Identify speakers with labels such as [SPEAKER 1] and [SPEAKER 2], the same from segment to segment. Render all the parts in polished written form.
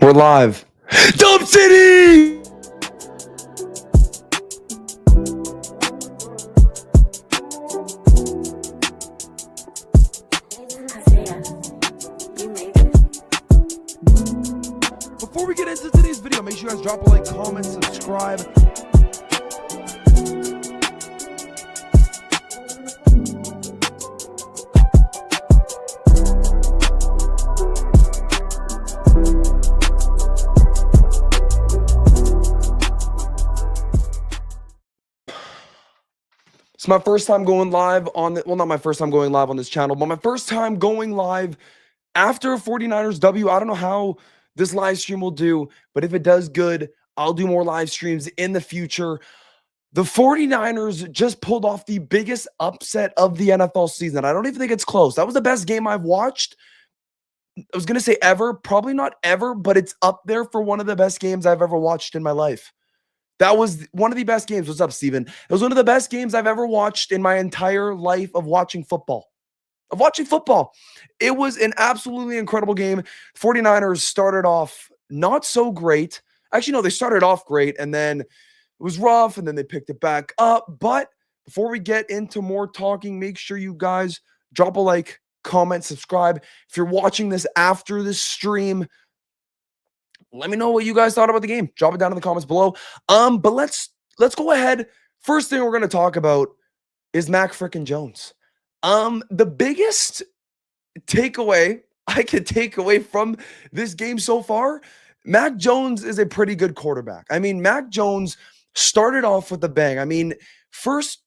[SPEAKER 1] We're live. Dub City! Before we get into today's video, make sure you guys drop a like, comment, subscribe. It's my first time going live on the, well, not my first time going live on this channel, but my first time going live after a 49ers W. I don't know how this live stream will do, but if it does good, I'll do more live streams in the future. The 49ers just pulled off the biggest upset of the NFL season. I don't even think it's close. That was the best game I've watched. I was going to say ever, probably not ever, but it's up there for one of the best games I've ever watched in my life. That was one of the best games. What's up, Steven? It was one of the best games I've ever watched in my entire life of watching football. It was an absolutely incredible game. 49ers started off not so great. Actually, no, they started off great, and then it was rough, and then they picked it back up. But before we get into more talking, make sure you guys drop a like, comment, subscribe. If you're watching this after this stream, let me know what you guys thought about the game. Drop it down in the comments below. But let's go ahead. First thing we're going to talk about is Mac frickin' Jones. The biggest takeaway I could take away from this game so far, Mac Jones is a pretty good quarterback. I mean, Mac Jones started off with a bang. I mean, first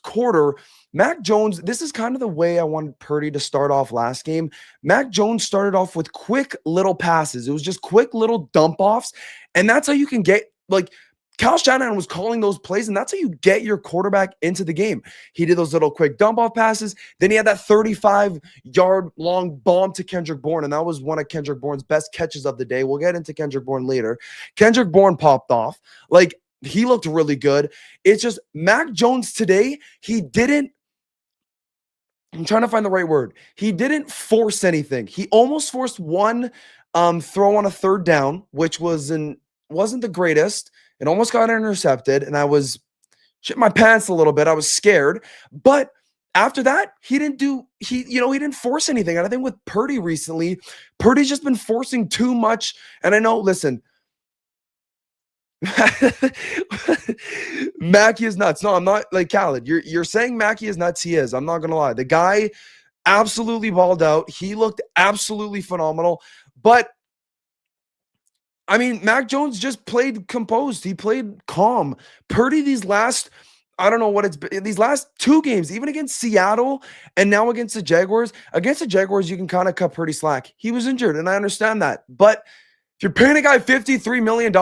[SPEAKER 1] quarter, Mac Jones, this is kind of the way I wanted Purdy to start off last game. Mac Jones started off with quick little passes. It was just quick little dump offs. And that's how you can get, like, Kyle Shanahan was calling those plays, and that's how you get your quarterback into the game. He did those little quick dump off passes. Then he had that 35-yard long bomb to Kendrick Bourne, and that was one of Kendrick Bourne's best catches of the day. We'll get into Kendrick Bourne later. Kendrick Bourne popped off. Like, he looked really good. It's just Mac Jones today, I'm trying to find the right word. He didn't force anything. He almost forced one throw on a third down, which wasn't the greatest. It almost got intercepted, and I was shit my pants a little bit. I was scared. But after that, he didn't force anything. And I think with Purdy recently, Purdy's just been forcing too much. And I know, listen, Mackie is nuts. No, I'm not like Khaled. You're saying Mackie is nuts. He is. I'm not gonna lie. The guy absolutely balled out. He looked absolutely phenomenal. But I mean, Mac Jones just played composed. He played calm. Purdy, these last two games, even against Seattle and now against the Jaguars. Against the Jaguars, you can kind of cut Purdy slack. He was injured, and I understand that. But if you're paying a guy $53 million,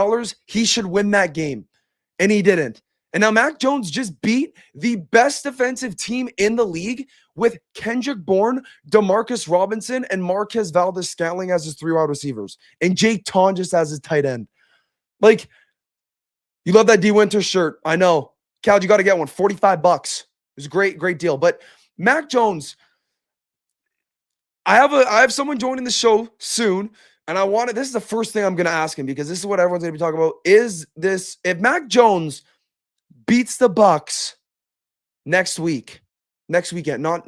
[SPEAKER 1] he should win that game. And he didn't. And now Mac Jones just beat the best defensive team in the league with Kendrick Bourne, Demarcus Robinson, and Marquez Valdes-Scantling as his three wide receivers. And Jake Tonjes as his tight end. Like, you love that D Winter shirt. I know. Cal, you got to get one. $45. It was a great deal. But Mac Jones, I have someone joining the show soon. And this is the first thing I'm going to ask him, because this is what everyone's going to be talking about. If Mac Jones beats the Bucks next weekend, not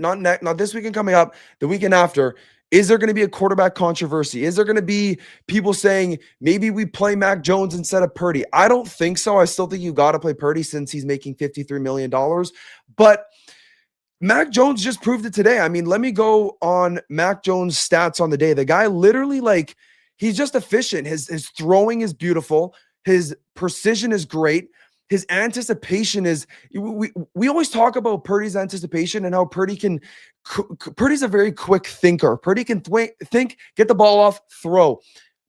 [SPEAKER 1] this weekend coming up, the weekend after, is there going to be a quarterback controversy? Is there going to be people saying maybe we play Mac Jones instead of Purdy? I don't think so. I still think you got to play Purdy since he's making $53 million. But Mac Jones just proved it today. I mean, let me go on Mac Jones' stats on the day. The guy literally, like, he's just efficient. His throwing is beautiful. His precision is great. His anticipation is, we always talk about Purdy's anticipation and how Purdy's a very quick thinker. Purdy can think, get the ball off, throw.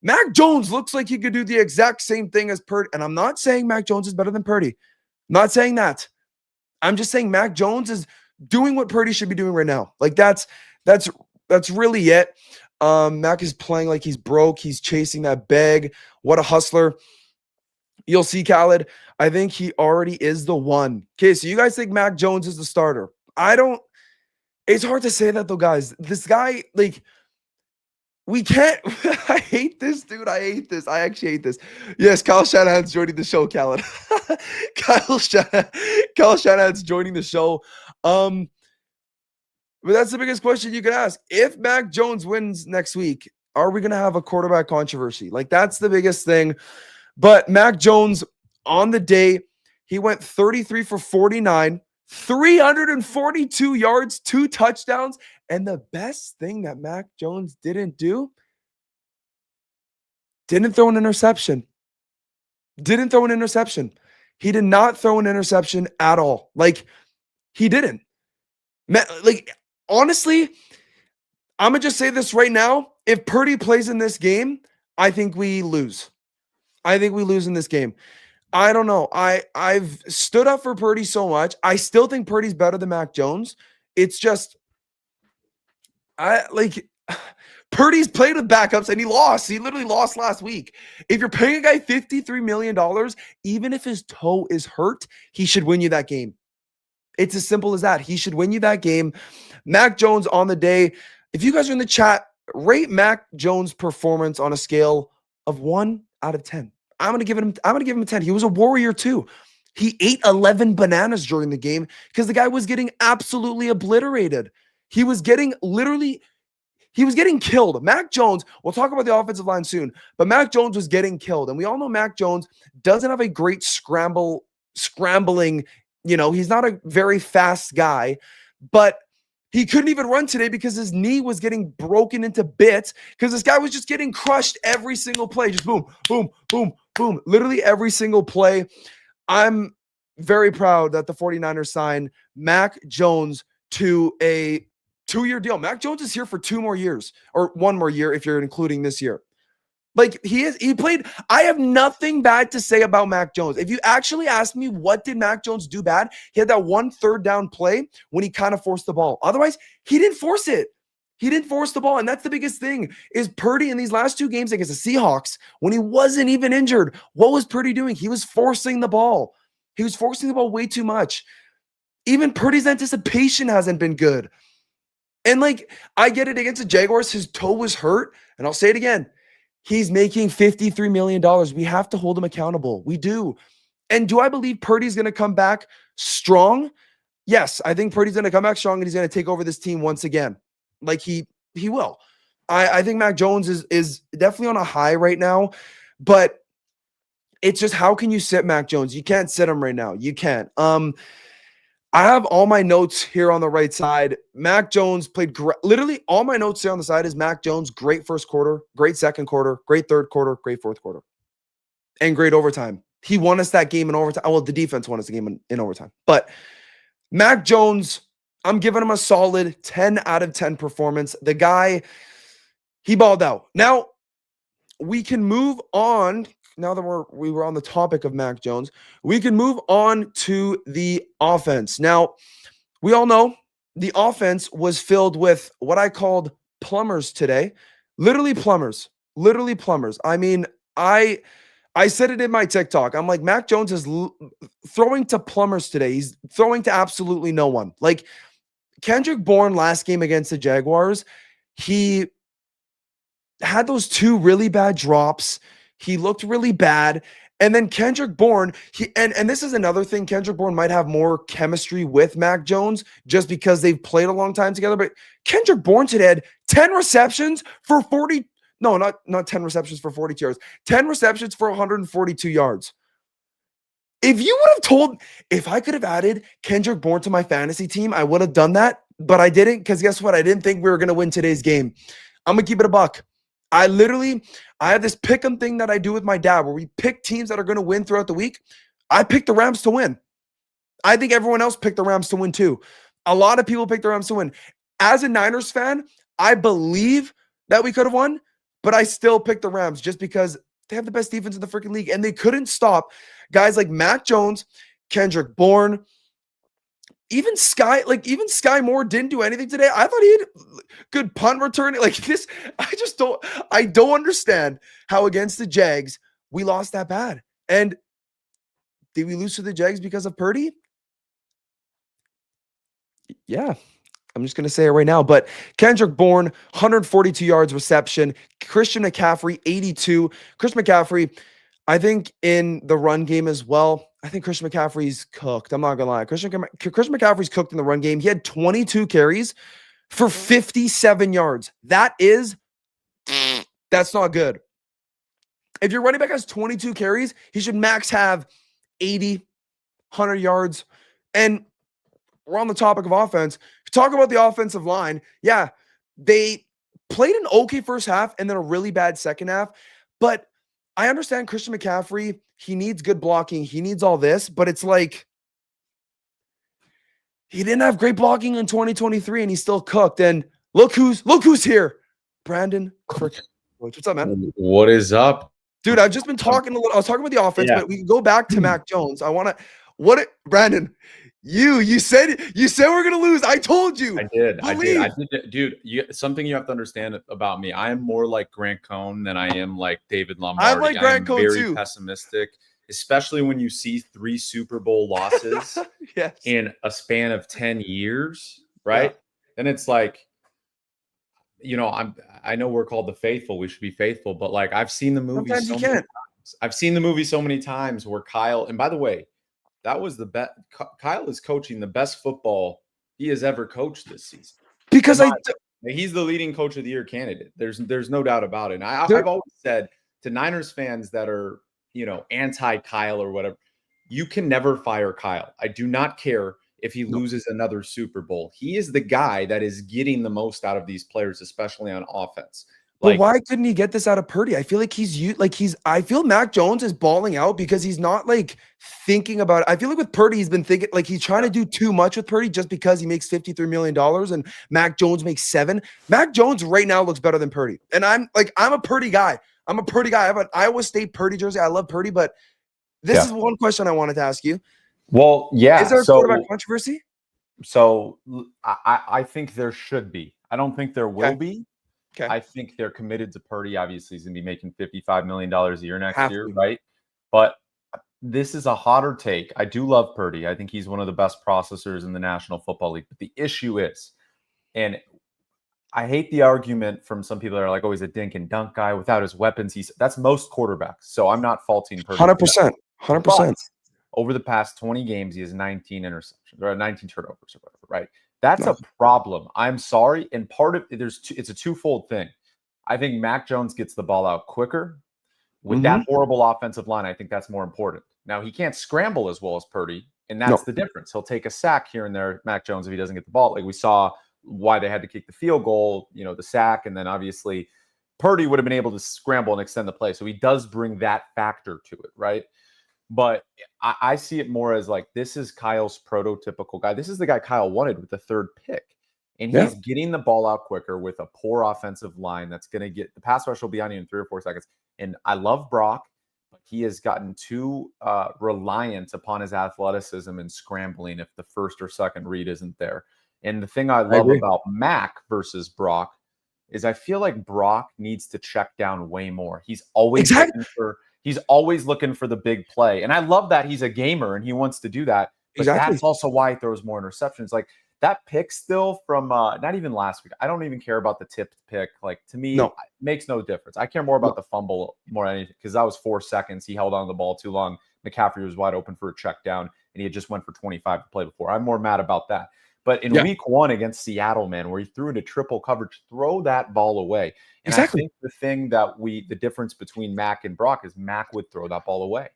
[SPEAKER 1] Mac Jones looks like he could do the exact same thing as Purdy. And I'm not saying Mac Jones is better than Purdy. I'm not saying that. I'm just saying Mac Jones is doing what Purdy should be doing right now. Like, that's really it. Mac is playing like he's broke. He's chasing that bag. What a hustler. You'll see, Khaled. I think he already is the one. Okay, so you guys think Mac Jones is the starter. It's hard to say that, though, guys. This guy, like, We can't. I hate this, dude. I hate this. I actually hate this. Yes, Kyle Shanahan's joining the show, Khaled. Kyle Shanahan's joining the show. But that's the biggest question you could ask. If Mac Jones wins next week, are we going to have a quarterback controversy? Like, that's the biggest thing. But Mac Jones on the day, he went 33 for 49, 342 yards, 2 touchdowns. And the best thing that Mac Jones didn't do, didn't throw an interception. Didn't throw an interception. He did not throw an interception at all. Like, he didn't. Like, honestly, I'm going to just say this right now. If Purdy plays in this game, I think we lose. I think we lose in this game. I don't know. I've stood up for Purdy so much. I still think Purdy's better than Mac Jones. It's just, Purdy's played with backups and he lost. He literally lost last week. If you're paying a guy $53 million, even if his toe is hurt, he should win you that game. It's as simple as that. He should win you that game. Mac Jones on the day. If you guys are in the chat, rate Mac Jones' performance on a scale of 1 out of 10. I'm gonna give him a 10. He was a warrior too. He ate 11 bananas during the game because the guy was getting absolutely obliterated. He was getting killed. Mac Jones, we'll talk about the offensive line soon, but Mac Jones was getting killed. And we all know Mac Jones doesn't have a great scrambling, he's not a very fast guy, but he couldn't even run today because his knee was getting broken into bits because this guy was just getting crushed every single play. Just boom, boom, boom, boom. Literally every single play. I'm very proud that the 49ers signed Mac Jones to a 2-year deal. Mac Jones is here for 2 more years, or 1 more year if you're including this year. Like, he played. I have nothing bad to say about Mac Jones. If you actually ask me what did Mac Jones do bad, he had that 1 third down play when he kind of forced the ball. Otherwise, he didn't force it. He didn't force the ball. And that's the biggest thing is Purdy in these last 2 games against the Seahawks, when he wasn't even injured, what was Purdy doing? He was forcing the ball. He was forcing the ball way too much. Even Purdy's anticipation hasn't been good. And I get it, against the Jaguars, his toe was hurt. And I'll say it again. He's making $53 million. We have to hold him accountable. We do. And do I believe Purdy's going to come back strong? Yes, I think Purdy's going to come back strong and he's going to take over this team once again. Like he will. I think Mac Jones is definitely on a high right now, but it's just, how can you sit Mac Jones? You can't sit him right now. You can't. I have all my notes here on the right side. Mac Jones played great. Literally, all my notes here on the side is Mac Jones, great first quarter, great second quarter, great third quarter, great fourth quarter, and great overtime. He won us that game in overtime. Well, the defense won us the game in overtime. But Mac Jones, I'm giving him a solid 10 out of 10 performance. The guy, he balled out. Now, we can move on. Now that we were on the topic of Mac Jones, we can move on to the offense. Now, we all know the offense was filled with what I called plumbers today. Literally plumbers. Literally plumbers. I mean, I said it in my TikTok. I'm like, Mac Jones is throwing to plumbers today. He's throwing to absolutely no one. Like, Kendrick Bourne last game against the Jaguars, he had those 2 really bad drops. He looked really bad. And then Kendrick Bourne, and this is another thing, Kendrick Bourne might have more chemistry with Mac Jones just because they've played a long time together. But Kendrick Bourne today had 10 receptions for 40. No, not 10 receptions for 42 yards. 10 receptions for 142 yards. If you would have told, if I could have added Kendrick Bourne to my fantasy team, I would have done that. But I didn't, because guess what? I didn't think we were going to win today's game. I'm going to keep it a buck. I have this pick 'em thing that I do with my dad where we pick teams that are going to win throughout the week. I picked the Rams to win. I think everyone else picked the Rams to win too. A lot of people picked the Rams to win. As a Niners fan, I believe that we could have won, but I still picked the Rams just because they have the best defense in the freaking league and they couldn't stop guys like Mac Jones, Kendrick Bourne, even Sky Moore didn't do anything today. I thought he had good punt return. Like this, I don't understand how against the Jags we lost that bad. And did we lose to the Jags because of Purdy? Yeah. I'm just going to say it right now. But Kendrick Bourne, 142 yards reception. Christian McCaffrey, 82. Christian McCaffrey, I think in the run game as well, I think Christian McCaffrey's cooked. I'm not going to lie. Christian McCaffrey's cooked in the run game. He had 22 carries for 57 yards. That's not good. If your running back has 22 carries, he should max have 80, 100 yards. And we're on the topic of offense. Talk about the offensive line. Yeah, they played an okay first half and then a really bad second half. But I understand Christian McCaffrey, he needs good blocking. He needs all this, but it's like he didn't have great blocking in 2023 and he's still cooked. And look who's here. Brandon Frick. What's up, man?
[SPEAKER 2] What is up?
[SPEAKER 1] Dude, I've just been talking a little. I was talking about the offense, but we can go back to Mac Jones. Brandon, you said we're gonna lose. I told you.
[SPEAKER 2] I did. Dude, something you have to understand about me. I am more like Grant Cohn than I am like David Lombardi.
[SPEAKER 1] I'm like Grant Cohn
[SPEAKER 2] very
[SPEAKER 1] too.
[SPEAKER 2] Pessimistic, especially when you see 3 Super Bowl losses
[SPEAKER 1] yes.
[SPEAKER 2] in a span of 10 years, right? Yeah. Then it's like, I know we're called the faithful. We should be faithful, but like I've seen the movie so many times. I've seen the movie so many times where Kyle, and by the way, that was the best. Kyle is coaching the best football he has ever coached this season.
[SPEAKER 1] Because
[SPEAKER 2] he's the leading coach of the year candidate. There's no doubt about it. And I've always said to Niners fans that are, anti-Kyle or whatever, you can never fire Kyle. I do not care if he loses another Super Bowl. He is the guy that is getting the most out of these players, especially on offense.
[SPEAKER 1] But why couldn't he get this out of Purdy? I feel like I feel Mac Jones is balling out because he's not like thinking about it. I feel like with Purdy, he's been thinking like he's trying to do too much with Purdy just because he makes $53 million and Mac Jones makes $7 million. Mac Jones right now looks better than Purdy. And I'm a Purdy guy. I have an Iowa State Purdy jersey. I love Purdy, but this is one question I wanted to ask you.
[SPEAKER 2] Well, yeah.
[SPEAKER 1] Is there a quarterback controversy?
[SPEAKER 2] So I think there should be. I don't think there will be.
[SPEAKER 1] Okay.
[SPEAKER 2] I think they're committed to Purdy. Obviously, he's going to be making $55 million a year next year, right? But this is a hotter take. I do love Purdy. I think he's one of the best processors in the National Football League. But the issue is, and I hate the argument from some people that are like, oh, he's a dink and dunk guy without his weapons. That's most quarterbacks. So I'm not faulting Purdy.
[SPEAKER 1] 100%. 100%.
[SPEAKER 2] But over the past 20 games, he has 19 interceptions or 19 turnovers or whatever, right? That's a problem. I'm sorry. And part of it's a twofold thing. I think Mac Jones gets the ball out quicker with that horrible offensive line. I think that's more important. Now, he can't scramble as well as Purdy, and that's the difference. He'll take a sack here and there, Mac Jones, if he doesn't get the ball. Like we saw why they had to kick the field goal, the sack, and then obviously Purdy would have been able to scramble and extend the play. So he does bring that factor to it, right? But I see it more as like this is Kyle's prototypical guy. This is the guy Kyle wanted with the 3rd pick. And he's getting the ball out quicker with a poor offensive line that's going to get – the pass rush will be on you in 3 or 4 seconds. And I love Brock, but he has gotten too reliant upon his athleticism and scrambling if the 1st or 2nd read isn't there. And the thing I love about Mac versus Brock is I feel like Brock needs to check down way more. He's always looking for the big play. And I love that he's a gamer and he wants to do that. But that's also why he throws more interceptions. Like that pick still from not even last week. I don't even care about the tipped pick. Like to me, it makes no difference. I care more about the fumble more than anything because that was 4 seconds. He held on to the ball too long. McCaffrey was wide open for a check down and he had just went for 25 to play before. I'm more mad about that. But in week 1 against Seattle, man, where he threw into triple coverage, throw that ball away. And I think the thing that the difference between Mac and Brock is Mac would throw that ball away.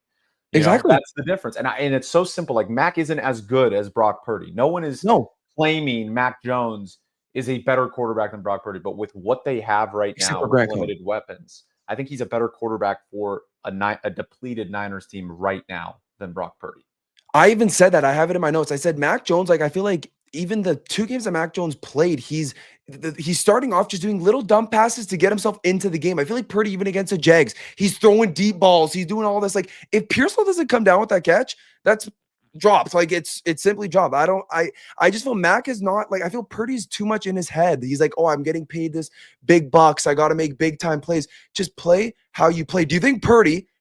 [SPEAKER 2] That's the difference. And it's so simple. Like Mac isn't as good as Brock Purdy. No one is claiming Mac Jones is a better quarterback than Brock Purdy. But with what they have right now, with limited weapons, I think he's a better quarterback for a depleted Niners team right now than Brock Purdy.
[SPEAKER 1] I even said that. I have it in my notes. I said Mac Jones, I feel like even the 2 games that Mac Jones played, he's starting off just doing little dump passes to get himself into the game. I feel like Purdy, even against the Jags, he's throwing deep balls. He's doing all this. Like if Pearsall doesn't come down with that catch, that's drops. Like it's simply dropped. I just feel Mac is not like, I feel Purdy's too much in his head. He's like, oh, I'm getting paid this big bucks. I got to make big time plays. Just play how you play. Do you think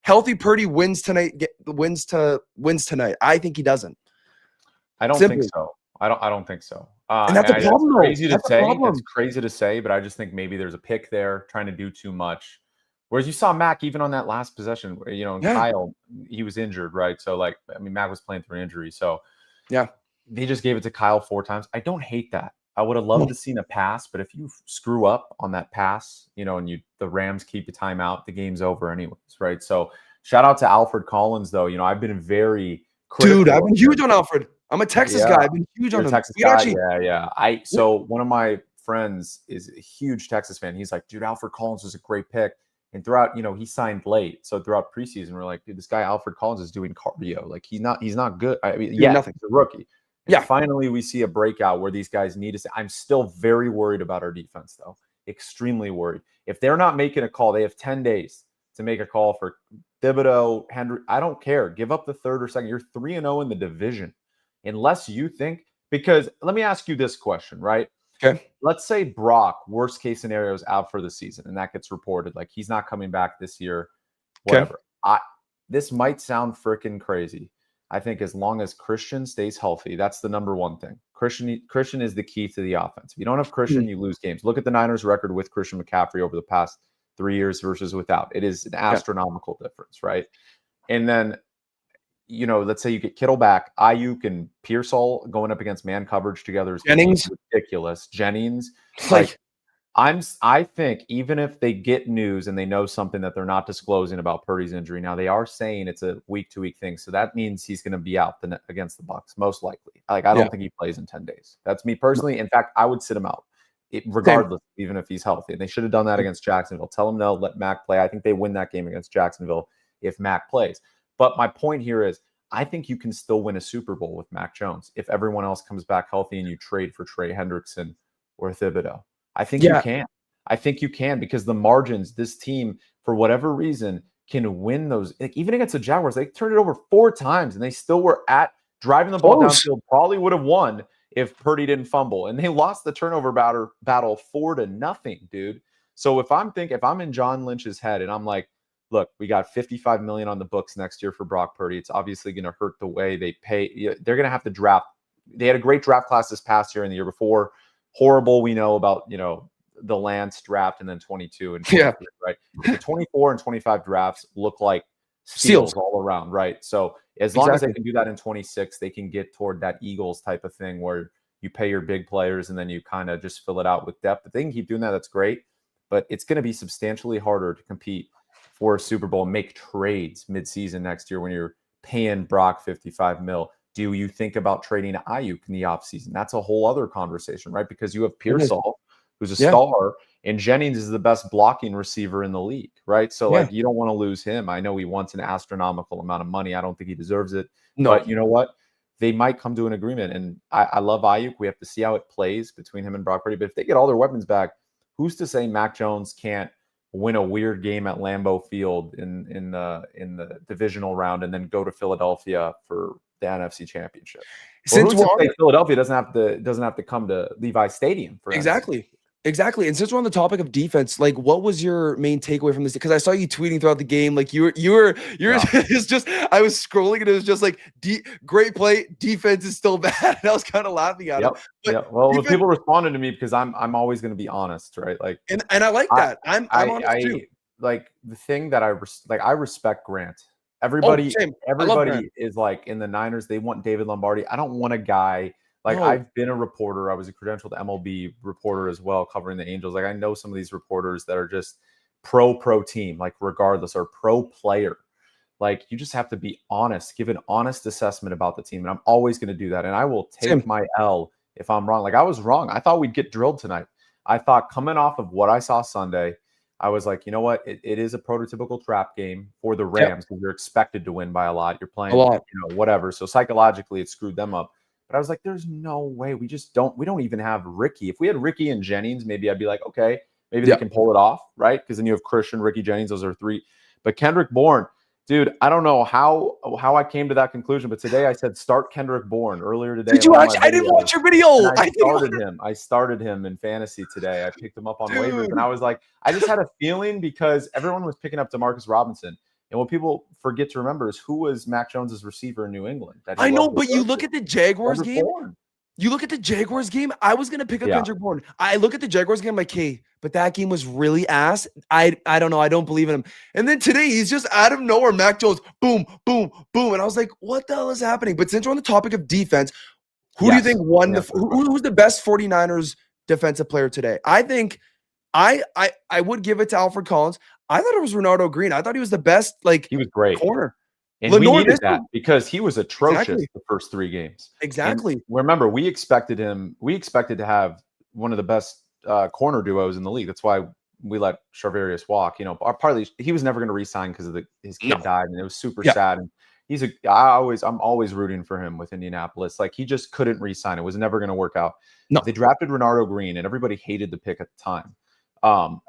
[SPEAKER 1] healthy Purdy wins tonight? Wins tonight? I think he doesn't.
[SPEAKER 2] I don't think so. I don't think so.
[SPEAKER 1] And that's a problem, though.
[SPEAKER 2] Crazy to
[SPEAKER 1] That's a
[SPEAKER 2] say.
[SPEAKER 1] problem.
[SPEAKER 2] It's crazy to say, but I just think maybe there's a pick there, trying to do too much. Whereas you saw Mac even on that last possession, you know, and
[SPEAKER 1] Yeah.
[SPEAKER 2] Kyle, he was injured, right? So like, I mean, Mac was playing through an injury, so
[SPEAKER 1] Yeah.
[SPEAKER 2] they just gave it to Kyle 4 times. I don't hate that. I would have loved to seen a pass, but if you screw up on that pass, you know, and the Rams keep the timeout, the game's over anyways, right? So shout out to Alfred Collins, though. You know, I've been very critical.
[SPEAKER 1] Dude, I've been
[SPEAKER 2] of
[SPEAKER 1] huge
[SPEAKER 2] him.
[SPEAKER 1] on Alfred. I'm a Texas
[SPEAKER 2] Yeah.
[SPEAKER 1] guy. I've been huge
[SPEAKER 2] You're
[SPEAKER 1] on
[SPEAKER 2] a
[SPEAKER 1] him.
[SPEAKER 2] Texas
[SPEAKER 1] We
[SPEAKER 2] guy?
[SPEAKER 1] actually,
[SPEAKER 2] Yeah. So one of my friends is a huge Texas fan. He's like, dude, Alfred Collins was a great pick. And throughout, you know, he signed late. So throughout preseason, we're like, dude, this guy Alfred Collins is doing cardio. Like he's not good. I mean, yeah,
[SPEAKER 1] nothing.
[SPEAKER 2] he's a rookie. And
[SPEAKER 1] Yeah.
[SPEAKER 2] finally, we see a breakout where these guys need to. I'm still very worried about our defense, though. Extremely worried. If they're not making a call, they have 10 days to make a call for Thibodeau, Henry. I don't care. Give up the third or second. You're 3-0 in the division, unless you think. Because let me ask you this question, right?
[SPEAKER 1] Okay.
[SPEAKER 2] Let's say Brock, worst case scenario, is out for the season, and that gets reported. Like he's not coming back this year. Whatever. This might sound freaking crazy. I think as long as Christian stays healthy, that's the number one thing. Christian is the key to the offense. If you don't have Christian, you lose games. Look at the Niners' record with Christian McCaffrey over the past 3 years versus without. It is an astronomical difference, right? And then, you know, let's say you get Kittle back, Ayuk and Pearsall going up against man coverage together is
[SPEAKER 1] Jennings,
[SPEAKER 2] ridiculous. Jennings,
[SPEAKER 1] like
[SPEAKER 2] I think even if they get news and they know something that they're not disclosing about Purdy's injury, now they are saying it's a week-to-week thing, so that means he's going to be out against the Bucs most likely. Like I don't think he plays in 10 days. That's me personally. In fact, I would sit him out, regardless, even if he's healthy. And they should have done that against Jacksonville. Tell him no, let Mac play. I think they win that game against Jacksonville if Mac plays. But my point here is, I think you can still win a Super Bowl with Mac Jones if everyone else comes back healthy and you trade for Trey Hendrickson or Thibodeau. I think you can. I think you can, because the margins, this team, for whatever reason, can win those. Like, even against the Jaguars, they turned it over 4 times, and they still were driving the ball downfield. Probably would have won if Purdy didn't fumble. And they lost the turnover battle 4-0, dude. So if I'm in John Lynch's head and I'm like, look, we got $55 million on the books next year for Brock Purdy. It's obviously going to hurt the way they pay. They're going to have to draft. They had a great draft class this past year and the year before. Horrible, we know about, you know, the Lance draft and then 22 and 23, right? The 24 and 25 drafts look like steals all around, right? So as long as they can do that in 26, they can get toward that Eagles type of thing where you pay your big players and then you kind of just fill it out with depth. If they can keep doing that, that's great. But it's going to be substantially harder to compete for a Super Bowl and make trades midseason next year when you're paying Brock $55 million. Do you think about trading Ayuk in the offseason? That's a whole other conversation, right? Because you have Pearsall, who's a star, and Jennings is the best blocking receiver in the league, right? So, like, you don't want to lose him. I know he wants an astronomical amount of money. I don't think he deserves it. No. But you know what? They might come to an agreement. And I love Ayuk. We have to see how it plays between him and Brock Purdy. But if they get all their weapons back, who's to say Mac Jones can't win a weird game at Lambeau Field in the divisional round and then go to Philadelphia for the NFC Championship? Since Philadelphia doesn't have to come to Levi Stadium for
[SPEAKER 1] Exactly. And since we're on the topic of defense, like, what was your main takeaway from this? Because I saw you tweeting throughout the game, like you were it's just, I was scrolling and it was just like, great play, defense is still bad. And I was kind of laughing at it.
[SPEAKER 2] Well, people responded to me because I'm always going to be honest, right? Like,
[SPEAKER 1] and I like that. I'm honest too.
[SPEAKER 2] Like, the thing that I respect Grant. Everybody is like, in the Niners, they want David Lombardi. I don't want a guy. Like, I've been a reporter. I was a credentialed MLB reporter as well, covering the Angels. Like, I know some of these reporters that are just pro team, like, regardless, or pro player. Like, you just have to be honest, give an honest assessment about the team. And I'm always going to do that. And I will take my L if I'm wrong. Like, I was wrong. I thought we'd get drilled tonight. I thought, coming off of what I saw Sunday, I was like, you know what? It is a prototypical trap game for the Rams because you're expected to win by a lot. You're playing, whatever. So psychologically, it screwed them up. But I was like, there's no way. We don't even have Ricky. If we had Ricky and Jennings, maybe I'd be like, okay, maybe they can pull it off, right? Because then you have Christian, Ricky, Jennings. Those are 3. But Kendrick Bourne, dude, I don't know how I came to that conclusion, but today I said start Kendrick Bourne earlier today.
[SPEAKER 1] Did you watch? I didn't watch your video.
[SPEAKER 2] I started him in fantasy today. I picked him up on waivers, and I was like, I just had a feeling because everyone was picking up Demarcus Robinson. And what people forget to remember is who was Mac Jones's receiver in New England.
[SPEAKER 1] I know, but you look at the Jaguars game. You look at the Jaguars game, I was gonna pick up
[SPEAKER 2] Yeah.
[SPEAKER 1] Kendrick Bourne. I look at the Jaguars game, like, hey, but that game was really ass. I don't know. I don't believe in him. And then today he's just out of nowhere. Mac Jones, boom, boom, boom. And I was like, what the hell is happening? But since we're on the topic of defense, who do you think
[SPEAKER 2] Yes.
[SPEAKER 1] won
[SPEAKER 2] Yes,
[SPEAKER 1] who's the best 49ers defensive player today? I think I would give it to Alfred Collins. I thought it was Renardo Green. I thought he was the best, like,
[SPEAKER 2] he was great.
[SPEAKER 1] corner.
[SPEAKER 2] And we
[SPEAKER 1] Lenore
[SPEAKER 2] needed
[SPEAKER 1] Missy.
[SPEAKER 2] that because he was atrocious
[SPEAKER 1] Exactly.
[SPEAKER 2] the first 3 games. And
[SPEAKER 1] Exactly.
[SPEAKER 2] remember, we expected to have one of the best corner duos in the league. That's why we let Charvarius walk. You know, partly he was never going to re-sign because of his kid
[SPEAKER 1] No.
[SPEAKER 2] died, and it was super
[SPEAKER 1] Yeah.
[SPEAKER 2] sad. And I'm always rooting for him with Indianapolis. Like, he just couldn't re-sign. It was never going to work out.
[SPEAKER 1] No.
[SPEAKER 2] They drafted Renardo Green, and everybody hated the pick at the time.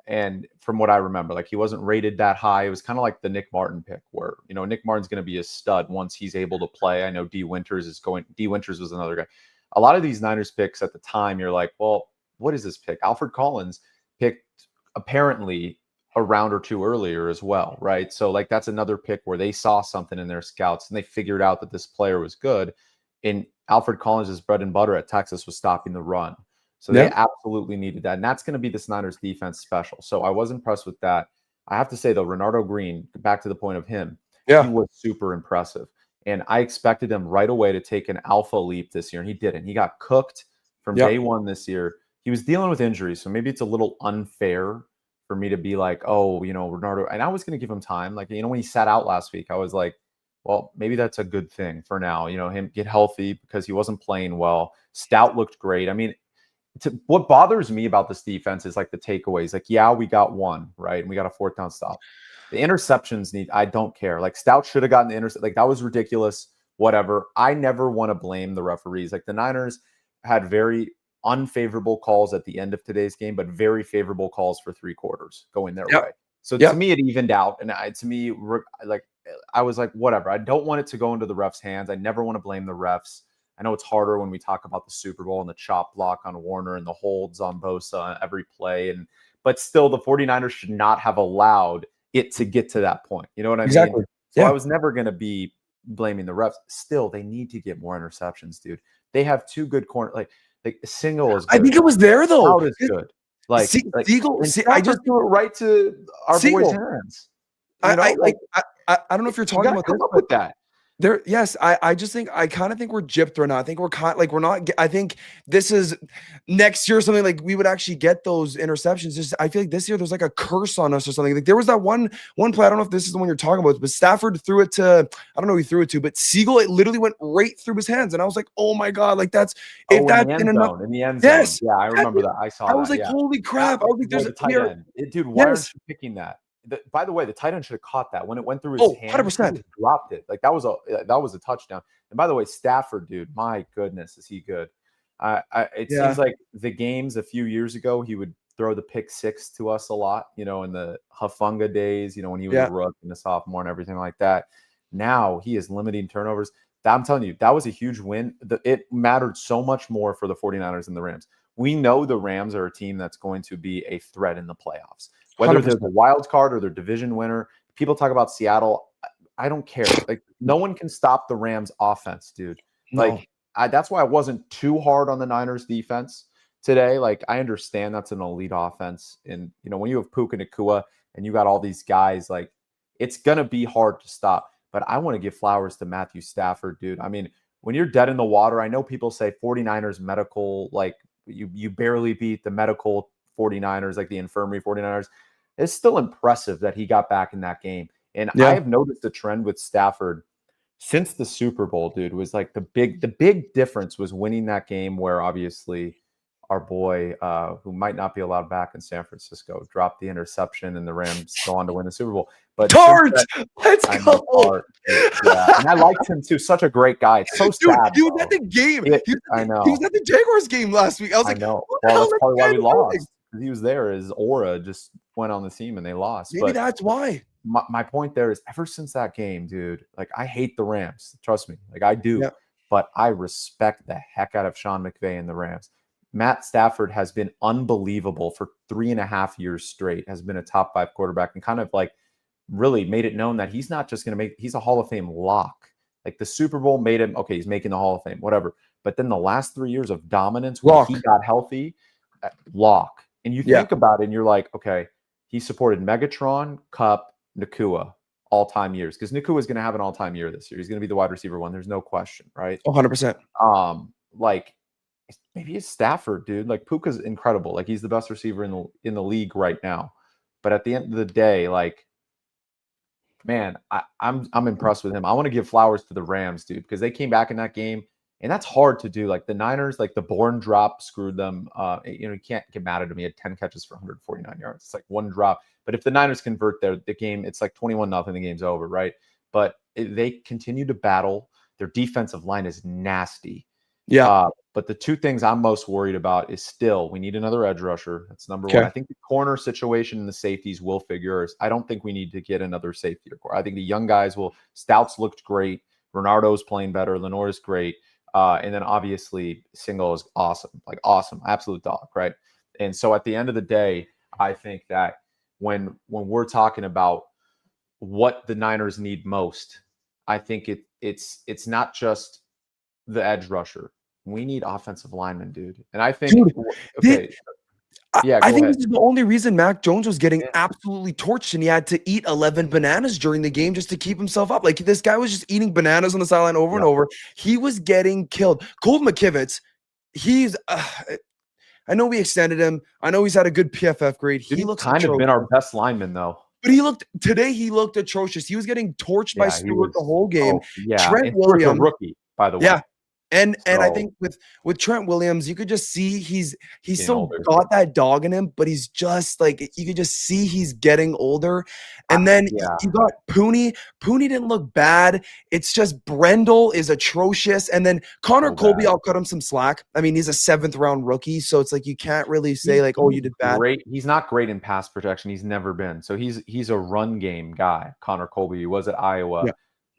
[SPEAKER 2] And from what I remember, like, he wasn't rated that high. It was kind of like the Nick Martin pick, where, you know, Nick Martin's going to be a stud once he's able to play. I know D Winters was another guy. A lot of these Niners picks at the time, you're like, well, what is this pick? Alfred Collins picked apparently a round or 2 earlier as well, right? So, like, that's another pick where they saw something in their scouts and they figured out that this player was good. And Alfred Collins' bread and butter at Texas was stopping the run. So they absolutely needed that. And that's going to be the Niners defense special. So I was impressed with that. I have to say, though, Renardo Green, back to the point of him, he was super impressive. And I expected him right away to take an alpha leap this year, and he didn't. He got cooked from day one this year. He was dealing with injuries, so maybe it's a little unfair for me to be like, oh, you know, Renardo. And I was going to give him time. Like, you know, when he sat out last week, I was like, well, maybe that's a good thing for now. You know, him get healthy because he wasn't playing well. Stout looked great. I mean, what bothers me about this defense is like the takeaways. Like, yeah, we got one, right? And we got a 4th down stop. The interceptions I don't care. Like, Stout should have gotten the intercept. Like, that was ridiculous. Whatever. I never want to blame the referees. Like, the Niners had very unfavorable calls at the end of today's game, but very favorable calls for 3 quarters going their way. So to me, it evened out. And I was like, whatever. I don't want it to go into the refs' hands. I never want to blame the refs. I know it's harder when we talk about the Super Bowl and the chop block on Warner and the holds on Bosa on every play. But still, the 49ers should not have allowed it to get to that point. You know what I mean? So I was never going to be blaming the refs. Still, they need to get more interceptions, dude. They have 2 good corner. Like Single is good.
[SPEAKER 1] I think it was there, though.
[SPEAKER 2] Stout is good. Like
[SPEAKER 1] Siegel,
[SPEAKER 2] I just do it right to our boys' hands.
[SPEAKER 1] I don't know if you're talking about
[SPEAKER 2] come up with that.
[SPEAKER 1] I just think I kind of think we're gypped right now. I think we're not. I think this is next year or something, like we would actually get those interceptions. Just I feel like this year there's like a curse on us or something. Like there was that one play. I don't know if this is the one you're talking about, but Stafford threw it to, I don't know who he threw it to, but Siegel, it literally went right through his hands, and I was like, oh my god, like that's
[SPEAKER 2] in the end zone.
[SPEAKER 1] Yes,
[SPEAKER 2] yeah, I remember that. I saw. I
[SPEAKER 1] was like, holy crap! I was like, there's
[SPEAKER 2] a tight end, dude. Why aren't you picking that? By the way, the tight end should have caught that when it went through his hand.
[SPEAKER 1] 100%.
[SPEAKER 2] He dropped it. Like that was a touchdown. And by the way, Stafford, dude, my goodness, is he good? It seems like the games a few years ago, he would throw the pick 6 to us a lot. You know, in the Hufanga days, you know, when he was a rookie and a sophomore and everything like that. Now he is limiting turnovers. I'm telling you, that was a huge win. It mattered so much more for the 49ers and the Rams. We know the Rams are a team that's going to be a threat in the playoffs. Whether
[SPEAKER 1] 100%.
[SPEAKER 2] they're the wild card or they're division winner, people talk about Seattle. I don't care. Like, no one can stop the Rams offense, dude. Like, that's why I wasn't too hard on the Niners defense today. Like, I understand that's an elite offense. And, you know, when you have Puka Nacua and you got all these guys, like, it's going to be hard to stop. But I want to give flowers to Matthew Stafford, dude. I mean, when you're dead in the water, I know people say 49ers medical, like, you barely beat the medical 49ers, like the infirmary 49ers. It's still impressive that he got back in that game. And I have noticed a trend with Stafford since the Super Bowl, dude, was like the big difference was winning that game where obviously our boy, who might not be allowed back in San Francisco, dropped the interception and the Rams go on to win the Super Bowl. But
[SPEAKER 1] Tart, let's go.
[SPEAKER 2] Tart, yeah. And I liked him too. Such a great guy. It's so sad.
[SPEAKER 1] He was at the game.
[SPEAKER 2] I know.
[SPEAKER 1] He was at the Jaguars game last week. I was like,
[SPEAKER 2] know. Well, that's probably why we lost. He was there. His aura just went on the team and they lost.
[SPEAKER 1] Maybe that's why.
[SPEAKER 2] My point there is, ever since that game, dude, like, I hate the Rams. Trust me. Like, I do.
[SPEAKER 1] Yeah.
[SPEAKER 2] But I respect the heck out of Sean McVay and the Rams. Matt Stafford has been unbelievable for 3.5 years straight, has been a top 5 quarterback, and kind of like really made it known that he's not just going to he's a Hall of Fame lock. Like, the Super Bowl made him, okay, he's making the Hall of Fame, whatever. But then the last 3 years of dominance when
[SPEAKER 1] Lock.
[SPEAKER 2] he got healthy, lock. And you
[SPEAKER 1] Yeah.
[SPEAKER 2] think about it and you're like, okay, he supported Megatron, Cup, Nakua all-time years, because Nakua is going to have an all-time year this year. He's going to be the wide receiver one. There's no question, right?
[SPEAKER 1] 100%.
[SPEAKER 2] Like maybe it's Stafford, dude. Like Puka's incredible. Like he's the best receiver in the league right now. But at the end of the day, like, man, I'm impressed with him. I want to give flowers to the Rams, dude, because they came back in that game, and that's hard to do. Like the Niners, like the Bourne drop screwed them. You can't get mad at him. He had 10 catches for 149 yards. It's like one drop. But if the Niners convert the game, it's like 21-0. The game's over, right? But they continue to battle. Their defensive line is nasty.
[SPEAKER 1] Yeah.
[SPEAKER 2] But the two things I'm most worried about is still we need another edge rusher. That's number
[SPEAKER 1] Okay.
[SPEAKER 2] one. I think the corner situation and the safeties will figure. I don't think we need to get another safety or core. I think the young guys will. Stouts looked great. Renardo's playing better. Lenore's great. And then obviously Single is awesome, like awesome, absolute dog, right? And so at the end of the day, I think that when we're talking about what the Niners need most, I think it's not just the edge rusher. We need offensive linemen, dude. And I think,
[SPEAKER 1] Dude,
[SPEAKER 2] okay,
[SPEAKER 1] I think
[SPEAKER 2] ahead.
[SPEAKER 1] this is the only reason Mac Jones was getting absolutely torched, and he had to eat 11 bananas during the game just to keep himself up. Like this guy was just eating bananas on the sideline over and over. He was getting killed. Colt McKivitz, he's. I know we extended him. I know he's had a good PFF grade. He looks
[SPEAKER 2] kind of been our best lineman though.
[SPEAKER 1] But he looked atrocious. He was getting torched by Stewart the whole game.
[SPEAKER 2] Trent Williams, a rookie, by the way.
[SPEAKER 1] Yeah. And I think with Trent Williams, you could just see he's still got that dog in him, but he's just like you could just see he's getting older. And then you got Pooney. Pooney didn't look bad. It's just Brendel is atrocious. And then Connor Colby, I'll cut him some slack. I mean, he's a 7th round rookie, so it's like you can't really say like, oh, you did bad.
[SPEAKER 2] He's not great in pass protection. He's never been. So he's a run game guy. Connor Colby. He was at Iowa. Yeah.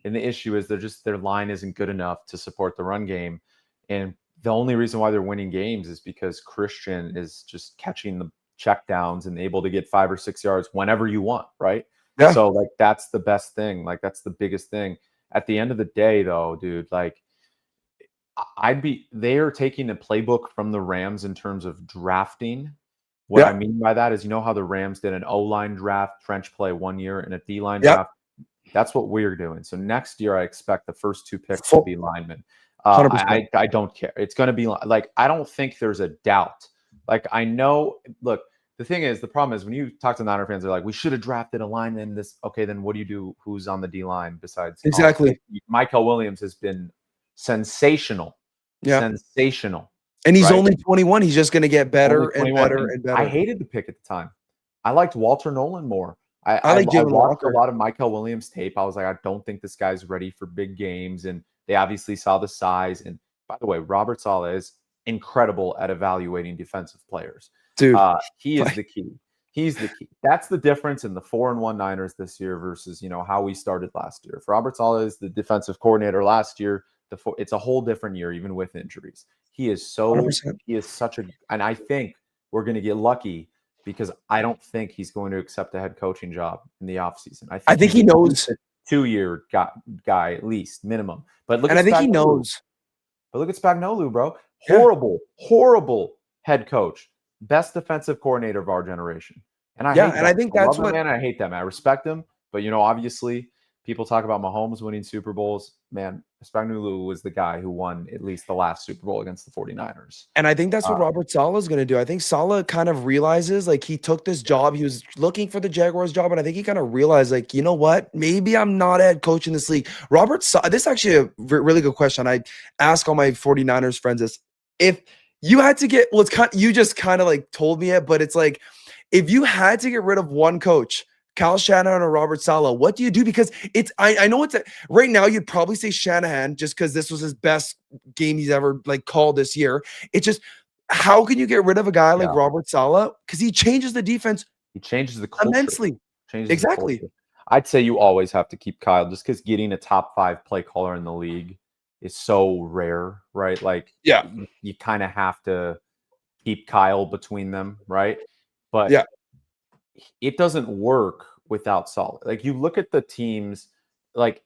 [SPEAKER 2] And the issue is their line isn't good enough to support the run game. And the only reason why they're winning games is because Christian is just catching the checkdowns and able to get 5 or 6 yards whenever you want, right? Yeah. So like that's the best thing. Like that's the biggest thing. At the end of the day, though, dude, like they are taking a playbook from the Rams in terms of drafting. What I mean by that is, you know how the Rams did an O-line draft, trench play 1 year, and a D-line draft. That's what we're doing. So next year, I expect the first 2 picks to be linemen. I don't care. It's going to be like, I don't think there's a doubt. Like, I know, look, the problem is when you talk to Niner fans, they're like, we should have drafted a lineman. Okay, then what do you do? Who's on the D-line besides?
[SPEAKER 1] Exactly.
[SPEAKER 2] Michael Williams has been sensational. Yeah. Sensational.
[SPEAKER 1] And he's only 21. He's just going to get better and better and better.
[SPEAKER 2] I hated the pick at the time. I liked Walter Nolan more. I watched a lot of Michael Williams tape. I was like, I don't think this guy's ready for big games. And they obviously saw the size. And by the way, Robert Saleh is incredible at evaluating defensive players.
[SPEAKER 1] Dude,
[SPEAKER 2] he is the key. He's the key. That's the difference in the 4-1 Niners this year versus, how we started last year. If Robert Saleh is the defensive coordinator last year, it's a whole different year, even with injuries. He is such a, and I think we're going to get lucky, because I don't think he's going to accept a head coaching job in the offseason. I think
[SPEAKER 1] he knows
[SPEAKER 2] a 2-year guy at least minimum. But look,
[SPEAKER 1] and I think he knows.
[SPEAKER 2] But look at Spagnuolo, bro. Horrible head coach, best defensive coordinator of our generation. And I think that's what. Man, I hate that man. I respect him, but obviously, people talk about Mahomes winning Super Bowls. Man, Spagnuolo was the guy who won at least the last Super Bowl against the 49ers.
[SPEAKER 1] And I think that's what Robert Saleh is going to do. I think Saleh kind of realizes, like, he took this job. He was looking for the Jaguars job, and I think he kind of realized, like, you know what? Maybe I'm not a head coach in this league. Robert Saleh, this is actually a really good question. I ask all my 49ers friends this. If you had to get, you just kind of like told me it, but it's like, if you had to get rid of one coach, Kyle Shanahan or Robert Saleh, what do you do? Because I know right now you'd probably say Shanahan just because this was his best game he's ever called this year. It's just, how can you get rid of a guy like Robert Saleh? Because he changes the defense.
[SPEAKER 2] He changes the culture
[SPEAKER 1] immensely. Exactly.
[SPEAKER 2] I'd say you always have to keep Kyle, just because getting a top 5 play caller in the league is so rare, right? Like, you kind of have to keep Kyle between them, right? But it doesn't work without Saleh. Like, you look at the teams, like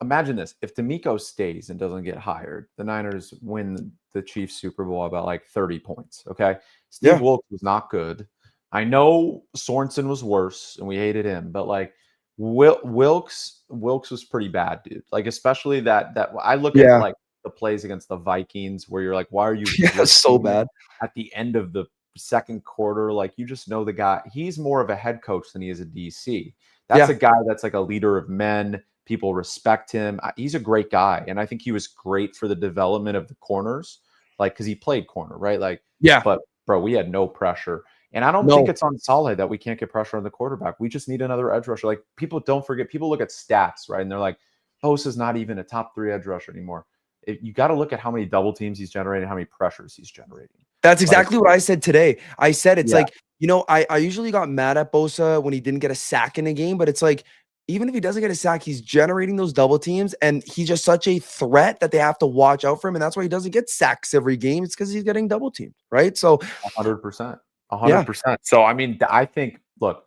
[SPEAKER 2] imagine this: if D'Amico stays and doesn't get hired, the Niners win the Chiefs Super Bowl about like 30 points. Okay, Steve
[SPEAKER 1] Yeah.
[SPEAKER 2] Wilkes was not good. I know Sorensen was worse, and we hated him, but like Wilkes was pretty bad, dude. Like especially that I look at
[SPEAKER 1] Yeah.
[SPEAKER 2] like the plays against the Vikings where you're like, why are you
[SPEAKER 1] Yeah. So
[SPEAKER 2] blitzing
[SPEAKER 1] bad.
[SPEAKER 2] at the end of the second quarter? Like you just know the guy. He's more of a head coach than he is a DC. That's
[SPEAKER 1] Yeah.
[SPEAKER 2] a guy that's like a leader of men. People respect him. He's a great guy, and I think he was great for the development of the corners, like because he played corner, right? Like,
[SPEAKER 1] Yeah.
[SPEAKER 2] but bro, we had no pressure. And I don't think
[SPEAKER 1] No.
[SPEAKER 2] it's on Saleh that we can't get pressure on the quarterback. We just need another edge rusher. Like people don't forget, people look at stats, right? And they're like, Bosa's not even a top 3 edge rusher anymore. You got to look at how many double teams he's generating, how many pressures he's generating.
[SPEAKER 1] That's
[SPEAKER 2] Like,
[SPEAKER 1] exactly what I said today. I said it's
[SPEAKER 2] Yeah.
[SPEAKER 1] like, you know, I usually got mad at Bosa when he didn't get a sack in a game, but it's like, even if he doesn't get a sack, he's generating those double teams, and he's just such a threat that they have to watch out for him. And that's why he doesn't get sacks every game. It's because he's getting double teamed, right? So
[SPEAKER 2] 100%.
[SPEAKER 1] Yeah.
[SPEAKER 2] 100%. So, I mean, I think, look,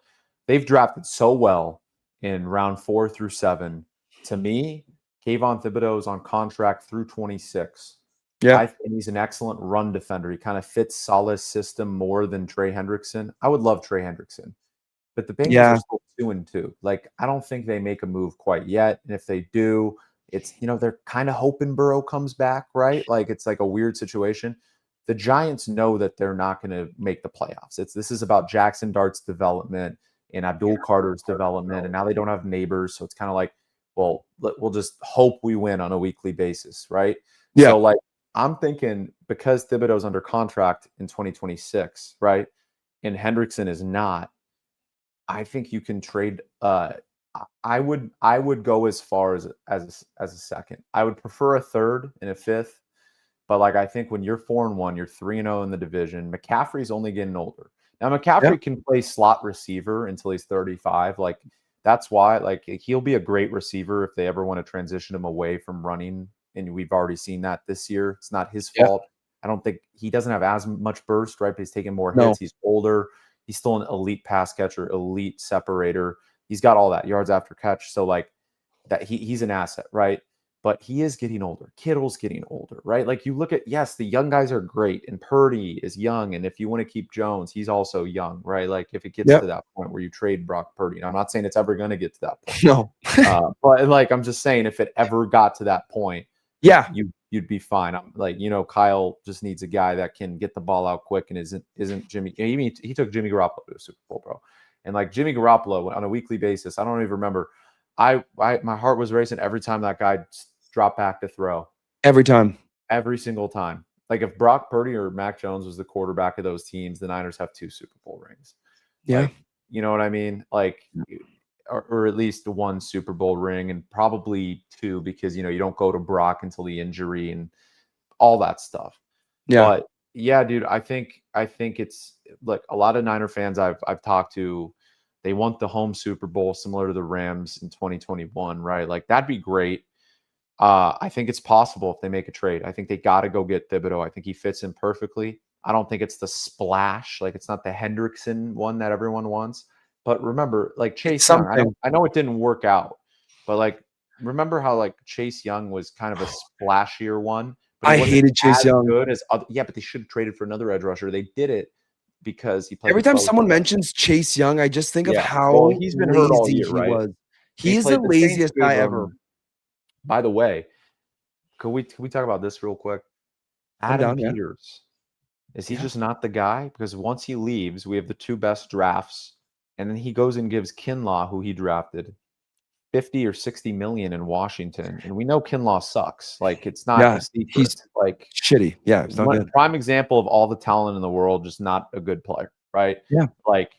[SPEAKER 2] they've drafted so well in round 4 through 7. To me, Kayvon Thibodeau is on contract through 26.
[SPEAKER 1] Yeah.
[SPEAKER 2] I think he's an excellent run defender. He kind of fits Saleh's system more than Trey Hendrickson. I would love Trey Hendrickson, but the Bengals
[SPEAKER 1] Yeah.
[SPEAKER 2] are still 2-2. Like, I don't think they make a move quite yet. And if they do, it's, you know, they're kind of hoping Burrow comes back, right? Like, it's like a weird situation. The Giants know that they're not going to make the playoffs. This is about Jackson Dart's development and Abdul Carter's development. And now they don't have neighbors. So it's kind of like, well, we'll just hope we win on a weekly basis, right?
[SPEAKER 1] Yeah.
[SPEAKER 2] So, like, I'm thinking because Thibodeau's under contract in 2026, right? And Hendrickson is not, I think you can trade. I would go as far as a second. I would prefer a third and a fifth, but like I think when you're 4-1, you're 3-0 in the division. McCaffrey's only getting older. Now McCaffrey can play slot receiver until he's 35. Like that's why like he'll be a great receiver if they ever want to transition him away from running. And we've already seen that this year. It's not his fault. I don't think he doesn't have as much burst, right? But he's taking more hits. He's older. He's still an elite pass catcher, elite separator. He's got all that yards after catch. So like that he's an asset, right? But he is getting older. Kittle's getting older, right? Like you look at, yes, the young guys are great, and Purdy is young. And if you want to keep Jones, he's also young, right? Like if it gets to that point where you trade Brock Purdy, and I'm not saying it's ever going to get to that point.
[SPEAKER 1] No.
[SPEAKER 2] But like I'm just saying, if it ever got to that point, you'd be fine. I'm like, you know, Kyle just needs a guy that can get the ball out quick and isn't Jimmy. He took Jimmy Garoppolo to a Super Bowl, bro. And like Jimmy Garoppolo on a weekly basis, I don't even remember. My heart was racing every time that guy dropped back to throw. Every single time. Like if Brock Purdy or Mac Jones was the quarterback of those teams, the Niners have 2 Super Bowl rings.
[SPEAKER 1] Yeah.
[SPEAKER 2] Like, you know what I mean? Like, or at least 1 Super Bowl ring, and probably 2 because, you know, you don't go to Brock until the injury and all that stuff.
[SPEAKER 1] Yeah.
[SPEAKER 2] But yeah, dude, I think it's like a lot of Niner fans I've talked to, they want the home Super Bowl similar to the Rams in 2021, right? Like that'd be great. I think it's possible if they make a trade. I think they got to go get Thibodeau. I think he fits in perfectly. I don't think it's the splash. Like it's not the Hendrickson one that everyone wants. But remember, like Chase Young, I know it didn't work out, but like remember how like Chase Young was kind of a splashier one. But
[SPEAKER 1] I hated Chase Young.
[SPEAKER 2] Good as but they should have traded for another edge rusher. They did it because he played.
[SPEAKER 1] Every time someone mentions Chase Young, I just think of how
[SPEAKER 2] he's been hurt all year, right?
[SPEAKER 1] Was. He is the laziest guy ever.
[SPEAKER 2] By the way, can we talk about this real quick? Adam Peters. Is he just not the guy? Because once he leaves, we have the 2 best drafts, and then he goes and gives Kinlaw, who he drafted, 50 or 60 million in Washington, and we know Kinlaw sucks. Like it's not a secret.
[SPEAKER 1] He's
[SPEAKER 2] like
[SPEAKER 1] shitty. Yeah, it's not good.
[SPEAKER 2] Prime example of all the talent in the world, just not a good player, right?
[SPEAKER 1] Yeah,
[SPEAKER 2] like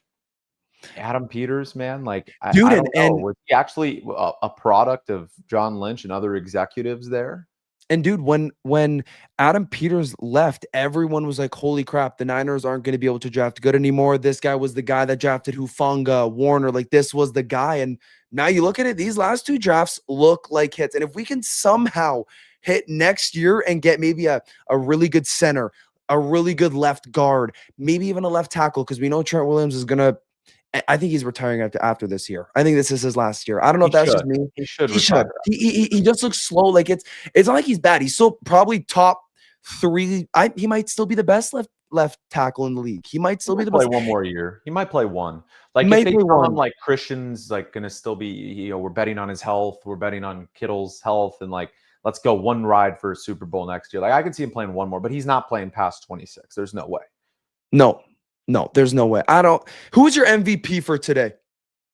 [SPEAKER 2] Adam Peters, man. Like,
[SPEAKER 1] dude,
[SPEAKER 2] I don't know. Was he actually a product of John Lynch and other executives there?
[SPEAKER 1] And dude, when Adam Peters left, everyone was like, holy crap, the Niners aren't going to be able to draft good anymore. This guy was the guy that drafted Hufanga, Warner. Like this was the guy. And now you look at it, these last 2 drafts look like hits. And if we can somehow hit next year and get maybe a really good center, a really good left guard, maybe even a left tackle, because we know Trent Williams is going to I think he's retiring after this year. I think this is his last year. I don't know
[SPEAKER 2] He
[SPEAKER 1] if that's
[SPEAKER 2] should.
[SPEAKER 1] just me.
[SPEAKER 2] He should
[SPEAKER 1] He should.
[SPEAKER 2] retire.
[SPEAKER 1] He just looks slow. Like it's not like he's bad. He's still probably top 3. He might still be the best left tackle in the league. He might
[SPEAKER 2] He
[SPEAKER 1] still be
[SPEAKER 2] might
[SPEAKER 1] the
[SPEAKER 2] play
[SPEAKER 1] best.
[SPEAKER 2] one more year. He might play one.
[SPEAKER 1] He
[SPEAKER 2] Like if
[SPEAKER 1] might
[SPEAKER 2] they
[SPEAKER 1] play
[SPEAKER 2] tell him
[SPEAKER 1] one.
[SPEAKER 2] like Christian's like gonna still be, we're betting on his health, we're betting on Kittle's health, and like let's go one ride for a Super Bowl next year. Like I can see him playing one more, but he's not playing past 26. There's no way.
[SPEAKER 1] No, there's no way. I don't. Who's your MVP for today?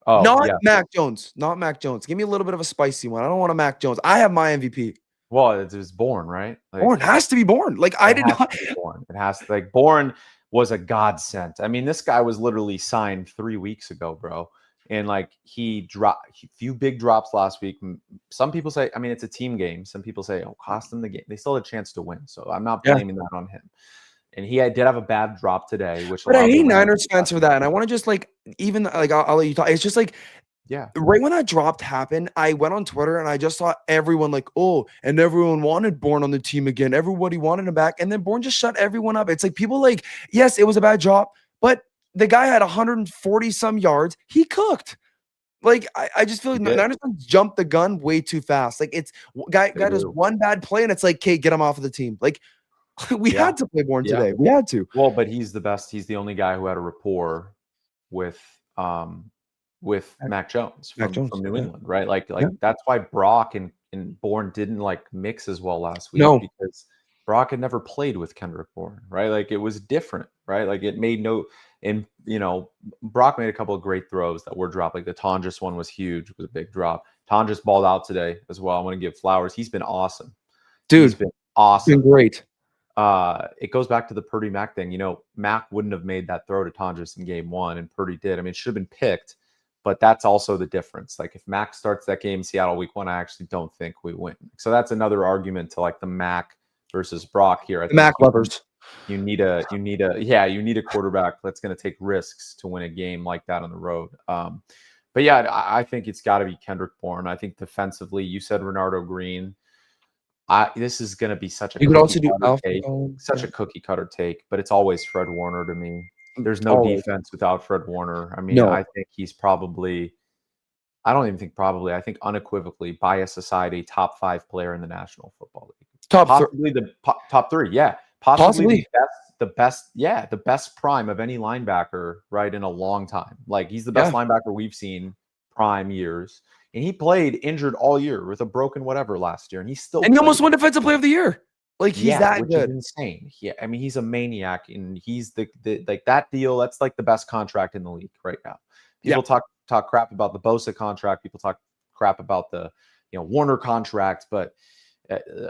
[SPEAKER 2] Oh
[SPEAKER 1] Not
[SPEAKER 2] yeah.
[SPEAKER 1] Mac Jones. Not Mac Jones. Give me a little bit of a spicy one. I don't want a Mac Jones. I have my MVP.
[SPEAKER 2] Well, it was Bourne, right? Like,
[SPEAKER 1] Bourne has to be Bourne. Like I did not.
[SPEAKER 2] Bourne. It has to. Like Bourne was a godsend. I mean, this guy was literally signed 3 weeks ago, bro. And like he dropped a few big drops last week. Some people say, I mean, it's a team game. Some people say, oh, cost them the game. They still had a chance to win. So I'm not blaming that on him. And he did have a bad drop today, which.
[SPEAKER 1] But I hate Niners fans for that, and I want to just like even like I'll let you talk. It's just like.
[SPEAKER 2] Yeah.
[SPEAKER 1] Right when that dropped happened, I went on Twitter and I just saw everyone like, oh, and everyone wanted Bourne on the team again. Everybody wanted him back. And then Bourne just shut everyone up. It's like people like, yes, it was a bad drop, but the guy had 140 some yards. He cooked. Like, I just feel like Niners jumped the gun way too fast. Like it's guy does one bad play and it's like, okay, get him off of the team. Like we had to play Bourne today. We had to.
[SPEAKER 2] Well, but he's the best. He's the only guy who had a rapport with Mac Jones from New England, right? Like that's why Brock and Bourne didn't like mix as well last week because Brock had never played with Kendrick Bourne, right? Like it was different, right? Like it made no, and Brock made a couple of great throws that were dropped. Like the Tonjes one was huge, it was a big drop. Tonjes balled out today as well. I want to give flowers. He's been awesome,
[SPEAKER 1] dude.
[SPEAKER 2] He's been awesome,
[SPEAKER 1] been great.
[SPEAKER 2] It goes back to the Purdy Mac thing. Mac wouldn't have made that throw to Tonjes in game 1, and Purdy did. I mean, it should have been picked. But that's also the difference. Like if Mac starts that game Seattle week 1, I actually don't think we win. So that's another argument to like the Mac versus Brock here.
[SPEAKER 1] The Mac lovers.
[SPEAKER 2] You need a quarterback that's going to take risks to win a game like that on the road. But yeah, I think it's got to be Kendrick Bourne. I think defensively, you said Renardo Green. This is going to be such a cookie cutter take, but it's always Fred Warner to me. There's no defense without Fred Warner. I mean, I think he's probably, I don't even think probably, I think unequivocally, by a society, top 5 player in the National Football League. Possibly the top 3. Yeah. Possibly. The best prime of any linebacker, right, in a long time. Like he's the best linebacker we've seen prime years. And he played injured all year with a broken whatever last year. And he almost
[SPEAKER 1] won Defensive Player of the Year. Like he's that good.
[SPEAKER 2] Is insane. Yeah, I mean he's a maniac, and he's the like that deal. That's like the best contract in the league right now. People talk crap about the Bosa contract. People talk crap about the Warner contract, but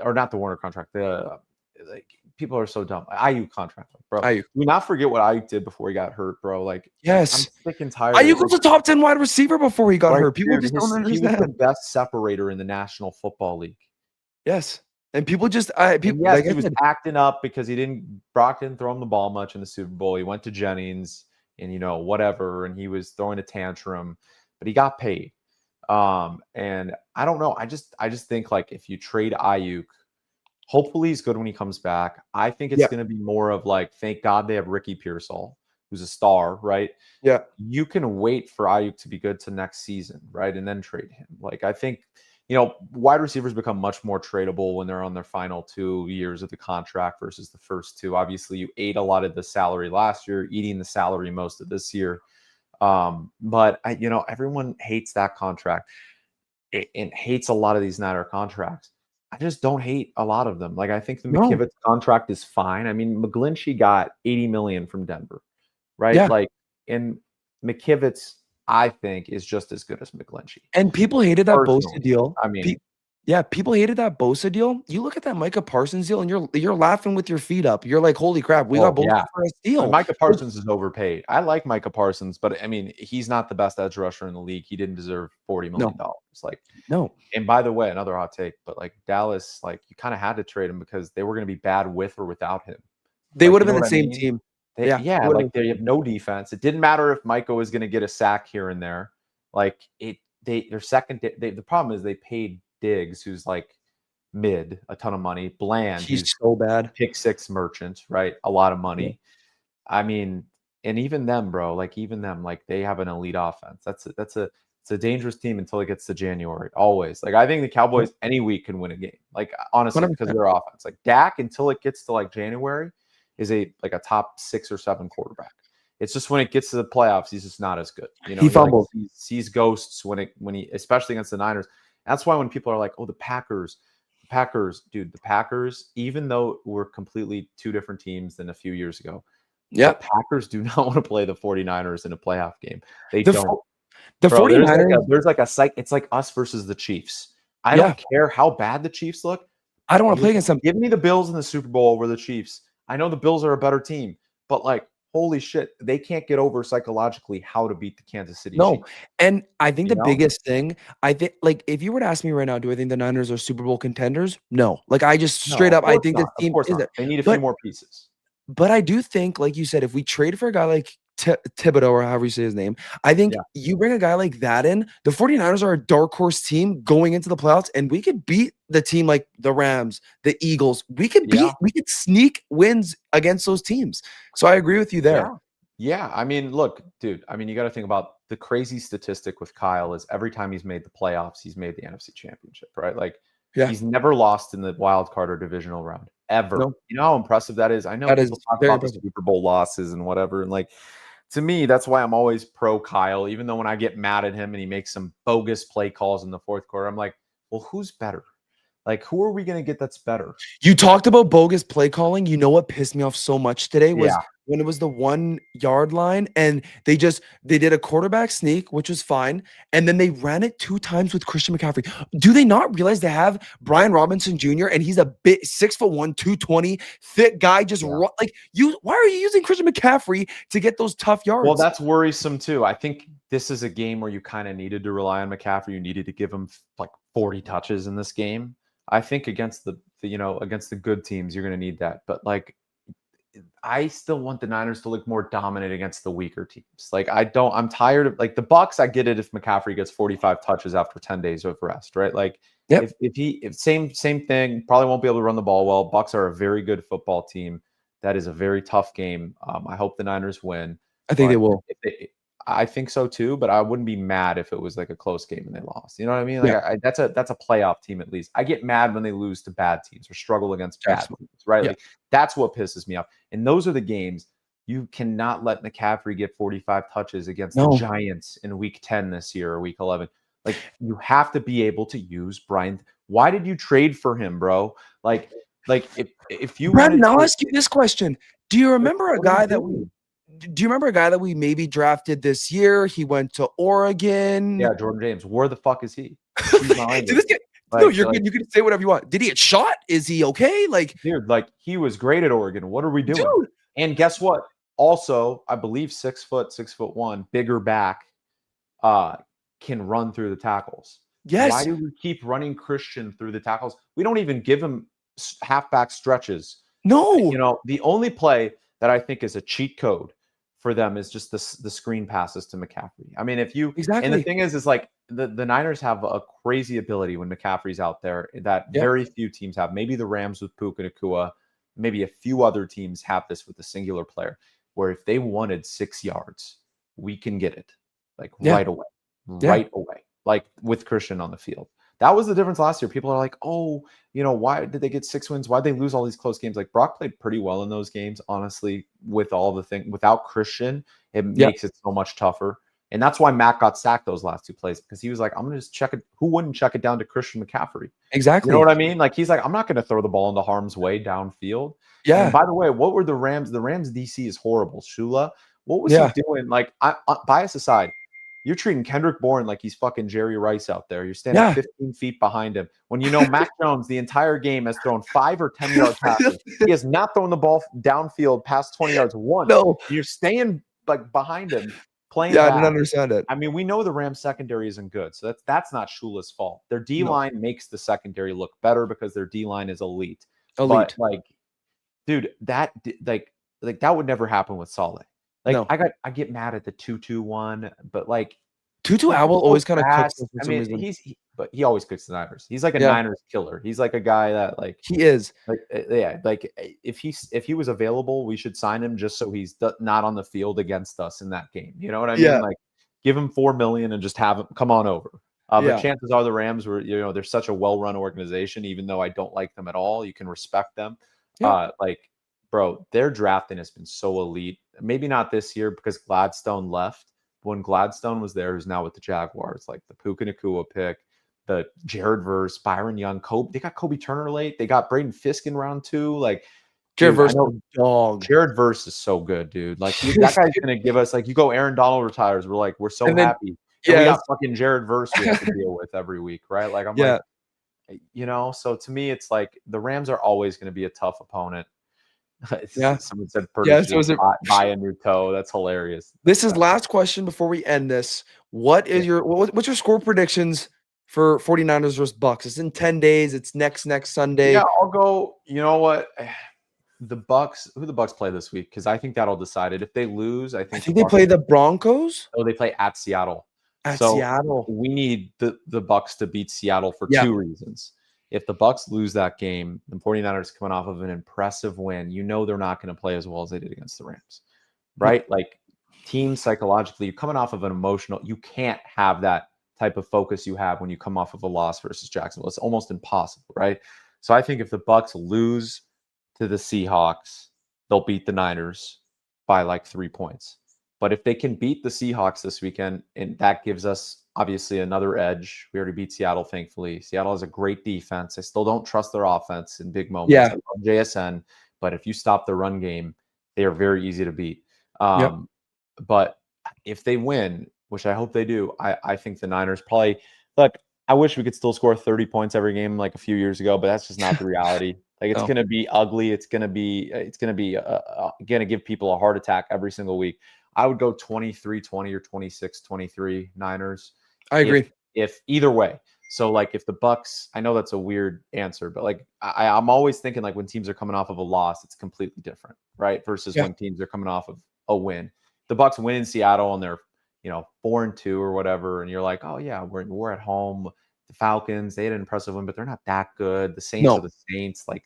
[SPEAKER 2] or not the Warner contract. The like people are so dumb. Ayuk contract, bro.
[SPEAKER 1] Ayuk.
[SPEAKER 2] Do not forget what Ayuk did before he got hurt, bro. Like
[SPEAKER 1] yes,
[SPEAKER 2] I'm sick and tired.
[SPEAKER 1] Ayuk was a top 10 wide receiver before he got hurt. People just don't understand.
[SPEAKER 2] He was the best separator in the National Football League.
[SPEAKER 1] Yes. And people just
[SPEAKER 2] he was acting up because Brock didn't throw him the ball much in the Super Bowl. He went to Jennings and whatever, and he was throwing a tantrum, but he got paid. And I don't know. I just think like if you trade Ayuk, hopefully he's good when he comes back. I think it's going to be more of like, thank God they have Ricky Pearsall, who's a star, right?
[SPEAKER 1] Yeah.
[SPEAKER 2] You can wait for Ayuk to be good to next season, right? And then trade him. Like I think wide receivers become much more tradable when they're on their final 2 years of the contract versus the first 2. Obviously, you ate a lot of the salary last year, eating the salary most of this year. But everyone hates that contract and hates a lot of these Niner contracts. I just don't hate a lot of them. Like I think the McKivitz contract is fine. I mean, McGlinchey got $80 million from Denver, right?
[SPEAKER 1] Yeah.
[SPEAKER 2] Like, and McKivitz, I think, is just as good as McGlinchey.
[SPEAKER 1] And people hated that Bosa deal.
[SPEAKER 2] I mean,
[SPEAKER 1] people hated that Bosa deal. You look at that Micah Parsons deal, and you're laughing with your feet up. You're like, holy crap, we got Bosa for a steal.
[SPEAKER 2] Micah Parsons is overpaid. I like Micah Parsons, but I mean, he's not the best edge rusher in the league. He didn't deserve $40 million.
[SPEAKER 1] No.
[SPEAKER 2] And by the way, another hot take, but like Dallas, like you kind of had to trade him because they were going to be bad with or without him.
[SPEAKER 1] They would have been the same team.
[SPEAKER 2] They have no defense. It didn't matter if Micah was going to get a sack here and there. Like the problem is they paid Diggs, who's like mid, a ton of money. Bland,
[SPEAKER 1] he's so bad.
[SPEAKER 2] Pick 6 merchant, right? A lot of money. I mean, and even them, bro, like even them, like they have an elite offense. It's a dangerous team until it gets to January. Always. Like I think the Cowboys any week can win a game. Like honestly, because of
[SPEAKER 1] 100%.
[SPEAKER 2] their offense. Like Dak until it gets to like January is a top 6 or 7 quarterback. It's just when it gets to the playoffs, he's just not as good. You know,
[SPEAKER 1] He fumbled.
[SPEAKER 2] Like, sees ghosts when he especially against the Niners. That's why when people are like, "Oh, the Packers, dude, the Packers," even though we're completely 2 different teams than a few years ago,
[SPEAKER 1] Yeah.
[SPEAKER 2] the Packers do not want to play the 49ers in a playoff game. They
[SPEAKER 1] The
[SPEAKER 2] don't.
[SPEAKER 1] The
[SPEAKER 2] Bro,
[SPEAKER 1] 49ers,
[SPEAKER 2] there's like a psych. It's like us versus the Chiefs. I
[SPEAKER 1] yeah,
[SPEAKER 2] don't care how bad the Chiefs look.
[SPEAKER 1] I don't wanna play against them.
[SPEAKER 2] Give me the Bills in the Super Bowl over the Chiefs. I know the Bills are a better team, but like, holy shit, they can't get over psychologically how to beat the Kansas City
[SPEAKER 1] No,
[SPEAKER 2] Chiefs.
[SPEAKER 1] and I think
[SPEAKER 2] You
[SPEAKER 1] the
[SPEAKER 2] know?
[SPEAKER 1] biggest thing, I think like, if you were to ask me right now, do I think the Niners are Super Bowl contenders? No. Like, I just
[SPEAKER 2] No,
[SPEAKER 1] straight
[SPEAKER 2] of
[SPEAKER 1] up, I
[SPEAKER 2] course
[SPEAKER 1] think this
[SPEAKER 2] not. Of
[SPEAKER 1] team
[SPEAKER 2] course
[SPEAKER 1] is
[SPEAKER 2] not.
[SPEAKER 1] it.
[SPEAKER 2] They need a few
[SPEAKER 1] But
[SPEAKER 2] more pieces.
[SPEAKER 1] I do think, like you said, if we trade for a guy like Thibodeau or however you say his name, I think
[SPEAKER 2] Yeah.
[SPEAKER 1] you bring a guy like that in, the 49ers are a dark horse team going into the playoffs, and we could beat the team like the Rams, the Eagles. We could
[SPEAKER 2] Yeah.
[SPEAKER 1] sneak wins against those teams. So I agree with you there.
[SPEAKER 2] Yeah. Yeah. I mean, look, dude, I mean, you got to think about the crazy statistic with Kyle is every time he's made the playoffs, he's made the NFC Championship, right? Like
[SPEAKER 1] Yeah.
[SPEAKER 2] he's never lost in the wild card or divisional round ever.
[SPEAKER 1] No.
[SPEAKER 2] You know how impressive that is? I know
[SPEAKER 1] That is
[SPEAKER 2] people talk
[SPEAKER 1] very
[SPEAKER 2] about the
[SPEAKER 1] impressive.
[SPEAKER 2] Super Bowl losses and whatever. And like to me, that's why I'm always pro Kyle, even though when I get mad at him and he makes some bogus play calls in the fourth quarter, I'm like, well, who's better? Like, who are we going to get that's better?
[SPEAKER 1] You talked about bogus play calling. You know what pissed me off so much today was
[SPEAKER 2] Yeah.
[SPEAKER 1] when it was the 1 yard line and they did a quarterback sneak, which was fine, and then they ran it 2 times with Christian McCaffrey. Do they not realize they have Brian Robinson Jr. and he's a bit 6'1", 220, thick guy, just
[SPEAKER 2] Yeah.
[SPEAKER 1] like you? Why are you using Christian McCaffrey to get those tough yards?
[SPEAKER 2] Well, that's worrisome too. I think this is a game where you kind of needed to rely on McCaffrey. You needed to give him like 40 touches in this game. I think against the against the good teams, you're going to need that. But like, I still want the Niners to look more dominant against the weaker teams. Like, I'm tired of like the Bucks. I get it if McCaffrey gets 45 touches after 10 days of rest, right? Like,
[SPEAKER 1] Yep.
[SPEAKER 2] if same thing, probably won't be able to run the ball well. Bucks are a very good football team. That is a very tough game. I hope the Niners win.
[SPEAKER 1] I think they
[SPEAKER 2] But
[SPEAKER 1] will.
[SPEAKER 2] I think so too, but I wouldn't be mad if it was like a close game and they lost. You know what I mean? Like
[SPEAKER 1] Yeah.
[SPEAKER 2] that's a playoff team at least. I get mad when they lose to bad teams or struggle against bad
[SPEAKER 1] Absolutely.
[SPEAKER 2] teams, right?
[SPEAKER 1] Yeah.
[SPEAKER 2] Like that's what pisses me off. And those are the games you cannot let McCaffrey get 45 touches against the
[SPEAKER 1] No.
[SPEAKER 2] Giants in week 10 this year or week 11. Like you have to be able to use Brian. Why did you trade for him, bro? Like if you
[SPEAKER 1] Brandon,
[SPEAKER 2] wanted
[SPEAKER 1] I'll
[SPEAKER 2] to,
[SPEAKER 1] ask you this question. Do you remember a
[SPEAKER 2] what are you
[SPEAKER 1] guy that we
[SPEAKER 2] doing?
[SPEAKER 1] do you remember a guy that we maybe drafted this year? He went to Oregon.
[SPEAKER 2] Yeah, Jordan James. Where the fuck is he? He's behind
[SPEAKER 1] Did
[SPEAKER 2] him.
[SPEAKER 1] this get, no,
[SPEAKER 2] Like,
[SPEAKER 1] you're good. You can say whatever you want. Did he get shot? Is he okay? Like,
[SPEAKER 2] dude, like he was great at Oregon. What are we doing?
[SPEAKER 1] dude,
[SPEAKER 2] And guess what? Also, I believe 6'1", bigger back, can run through the tackles. Why
[SPEAKER 1] yes.
[SPEAKER 2] do we keep running Christian through the tackles? We don't even give him halfback stretches.
[SPEAKER 1] No.
[SPEAKER 2] You know, the only play that I think is a cheat code for them is just the screen passes to McCaffrey. I mean, if you and the
[SPEAKER 1] Exactly.
[SPEAKER 2] thing is like the Niners have a crazy ability when McCaffrey's out there that
[SPEAKER 1] Yeah.
[SPEAKER 2] very few teams have. Maybe the Rams with Puka Nacua, maybe a few other teams have this with a singular player, where if they wanted 6 yards, we can get it like
[SPEAKER 1] Yeah.
[SPEAKER 2] right away,
[SPEAKER 1] Yeah.
[SPEAKER 2] right away, like with Christian on the field. That was the difference last year. People are like, oh, you know, why did they get 6 wins? Why'd they lose all these close games? Like Brock played pretty well in those games, honestly, with all the thing without Christian, it
[SPEAKER 1] Yeah.
[SPEAKER 2] makes it so much tougher. And that's why Matt got sacked those last 2 plays because he was like, I'm gonna just check it. Who wouldn't check it down to Christian McCaffrey?
[SPEAKER 1] Exactly.
[SPEAKER 2] You know what I mean? Like he's like, I'm not gonna throw the ball into harm's way downfield.
[SPEAKER 1] Yeah.
[SPEAKER 2] And by the way, what were the Rams? The Rams DC is horrible. Shula, what was
[SPEAKER 1] Yeah.
[SPEAKER 2] he doing? Like, bias aside, you're treating Kendrick Bourne like he's fucking Jerry Rice out there. You're standing
[SPEAKER 1] Yeah.
[SPEAKER 2] 15 feet behind him. When you know Mac Jones the entire game has thrown 5 or 10-yard passes. He has not thrown the ball downfield past 20 yards once.
[SPEAKER 1] No.
[SPEAKER 2] You're staying like behind him, playing
[SPEAKER 1] Yeah, I
[SPEAKER 2] back.
[SPEAKER 1] didn't understand it.
[SPEAKER 2] I mean, we know the Rams secondary isn't good, so that's not Shula's fault. Their D line makes the secondary look better because their D line is elite.
[SPEAKER 1] Elite.
[SPEAKER 2] But like, dude, that that would never happen with Saleh. Like,
[SPEAKER 1] No.
[SPEAKER 2] I get mad at the 2-2-1, but like
[SPEAKER 1] Tutu
[SPEAKER 2] he's
[SPEAKER 1] Owl
[SPEAKER 2] so
[SPEAKER 1] always kind of cooks
[SPEAKER 2] fast.
[SPEAKER 1] us for
[SPEAKER 2] I
[SPEAKER 1] some
[SPEAKER 2] mean,
[SPEAKER 1] reason.
[SPEAKER 2] but he always picks the Niners. He's like a
[SPEAKER 1] Yeah.
[SPEAKER 2] Niners killer. He's like a guy that
[SPEAKER 1] He is.
[SPEAKER 2] if he was available, we should sign him just so he's not on the field against us in that game. You know what I mean?
[SPEAKER 1] Yeah.
[SPEAKER 2] Like, give him $4 million and just have him come on over. But
[SPEAKER 1] Yeah.
[SPEAKER 2] chances are the Rams were, they're such a well-run organization, even though I don't like them at all. You can respect them.
[SPEAKER 1] Yeah.
[SPEAKER 2] Bro, their drafting has been so elite. Maybe not this year because Gladstone left. When Gladstone was there, who's now with the Jaguars, like the Puka Nacua pick, the Jared Verse, Byron Young, they got Kobe Turner late. They got Braden Fisk in round 2. Like,
[SPEAKER 1] Jared Verse, dog.
[SPEAKER 2] Jared Verse is so good, dude. Like, that guy's gonna give us, like, you go Aaron Donald retires, we're so happy. And we got fucking Jared Verse we have to deal with every week, right? Like, I'm like, so to me, it's like the Rams are always going to be a tough opponent. Someone said, buy a new toe. That's hilarious.
[SPEAKER 1] This is last question before we end this. What's your score predictions for 49ers versus Bucks? It's in 10 days. It's next Sunday.
[SPEAKER 2] Yeah, I'll go. You know what? Who the Bucks play this week? Because I think that'll decide it. If they lose, I think
[SPEAKER 1] they play the Broncos.
[SPEAKER 2] Oh, they play at Seattle.
[SPEAKER 1] Seattle.
[SPEAKER 2] We need the Bucks to beat Seattle for 2 reasons. If the Bucks lose that game, the 49ers coming off of an impressive win, they're not going to play as well as they did against the Rams, right? Like, team psychologically, you're coming off of an emotional, you can't have that type of focus you have when you come off of a loss versus Jacksonville. It's almost impossible, right? So I think if the Bucks lose to the Seahawks, they'll beat the Niners by like 3 points. But if they can beat the Seahawks this weekend, and that gives us obviously another edge. We already beat Seattle, thankfully. Seattle has a great defense. I still don't trust their offense in big moments. I love JSN, but if you stop the run game, they are very easy to beat. But if they win, which I hope they do, I think the Niners probably look. I wish we could still score 30 points every game like a few years ago, but that's just not the reality. Like, it's going to be ugly. It's going to be going to give people a heart attack every single week. I would go 23-20 or 26-23 Niners.
[SPEAKER 1] I agree.
[SPEAKER 2] If either way. So, like, if the Bucks, I know that's a weird answer, but like I'm always thinking, like, when teams are coming off of a loss, it's completely different, right? Versus when teams are coming off of a win. The Bucks win in Seattle and they're 4-2 or whatever, and you're like, oh yeah, we're at home. The Falcons, they had an impressive win, but they're not that good. The Saints are the Saints. Like,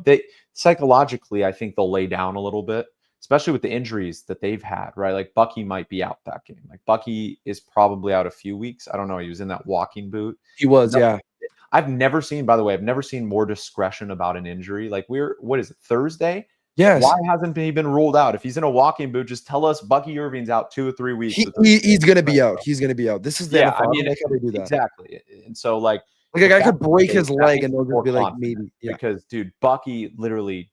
[SPEAKER 2] they psychologically, I think they'll lay down a little bit, especially with the injuries that they've had, right? Like, Bucky might be out that game. Like, Bucky is probably out a few weeks. I don't know. He was in that walking boot.
[SPEAKER 1] He was, yeah.
[SPEAKER 2] I've never seen more discretion about an injury. Like, what is it, Thursday?
[SPEAKER 1] Yes.
[SPEAKER 2] Why hasn't he been ruled out? If he's in a walking boot, just tell us Bucky Irving's out 2 or 3 weeks.
[SPEAKER 1] He's going to be out. He's going to be out. This is the NFL.
[SPEAKER 2] I mean,
[SPEAKER 1] like how they do that.
[SPEAKER 2] Exactly. And so, like
[SPEAKER 1] a guy could break his leg and they'll just be like, maybe. Yeah.
[SPEAKER 2] Because, dude, Bucky literally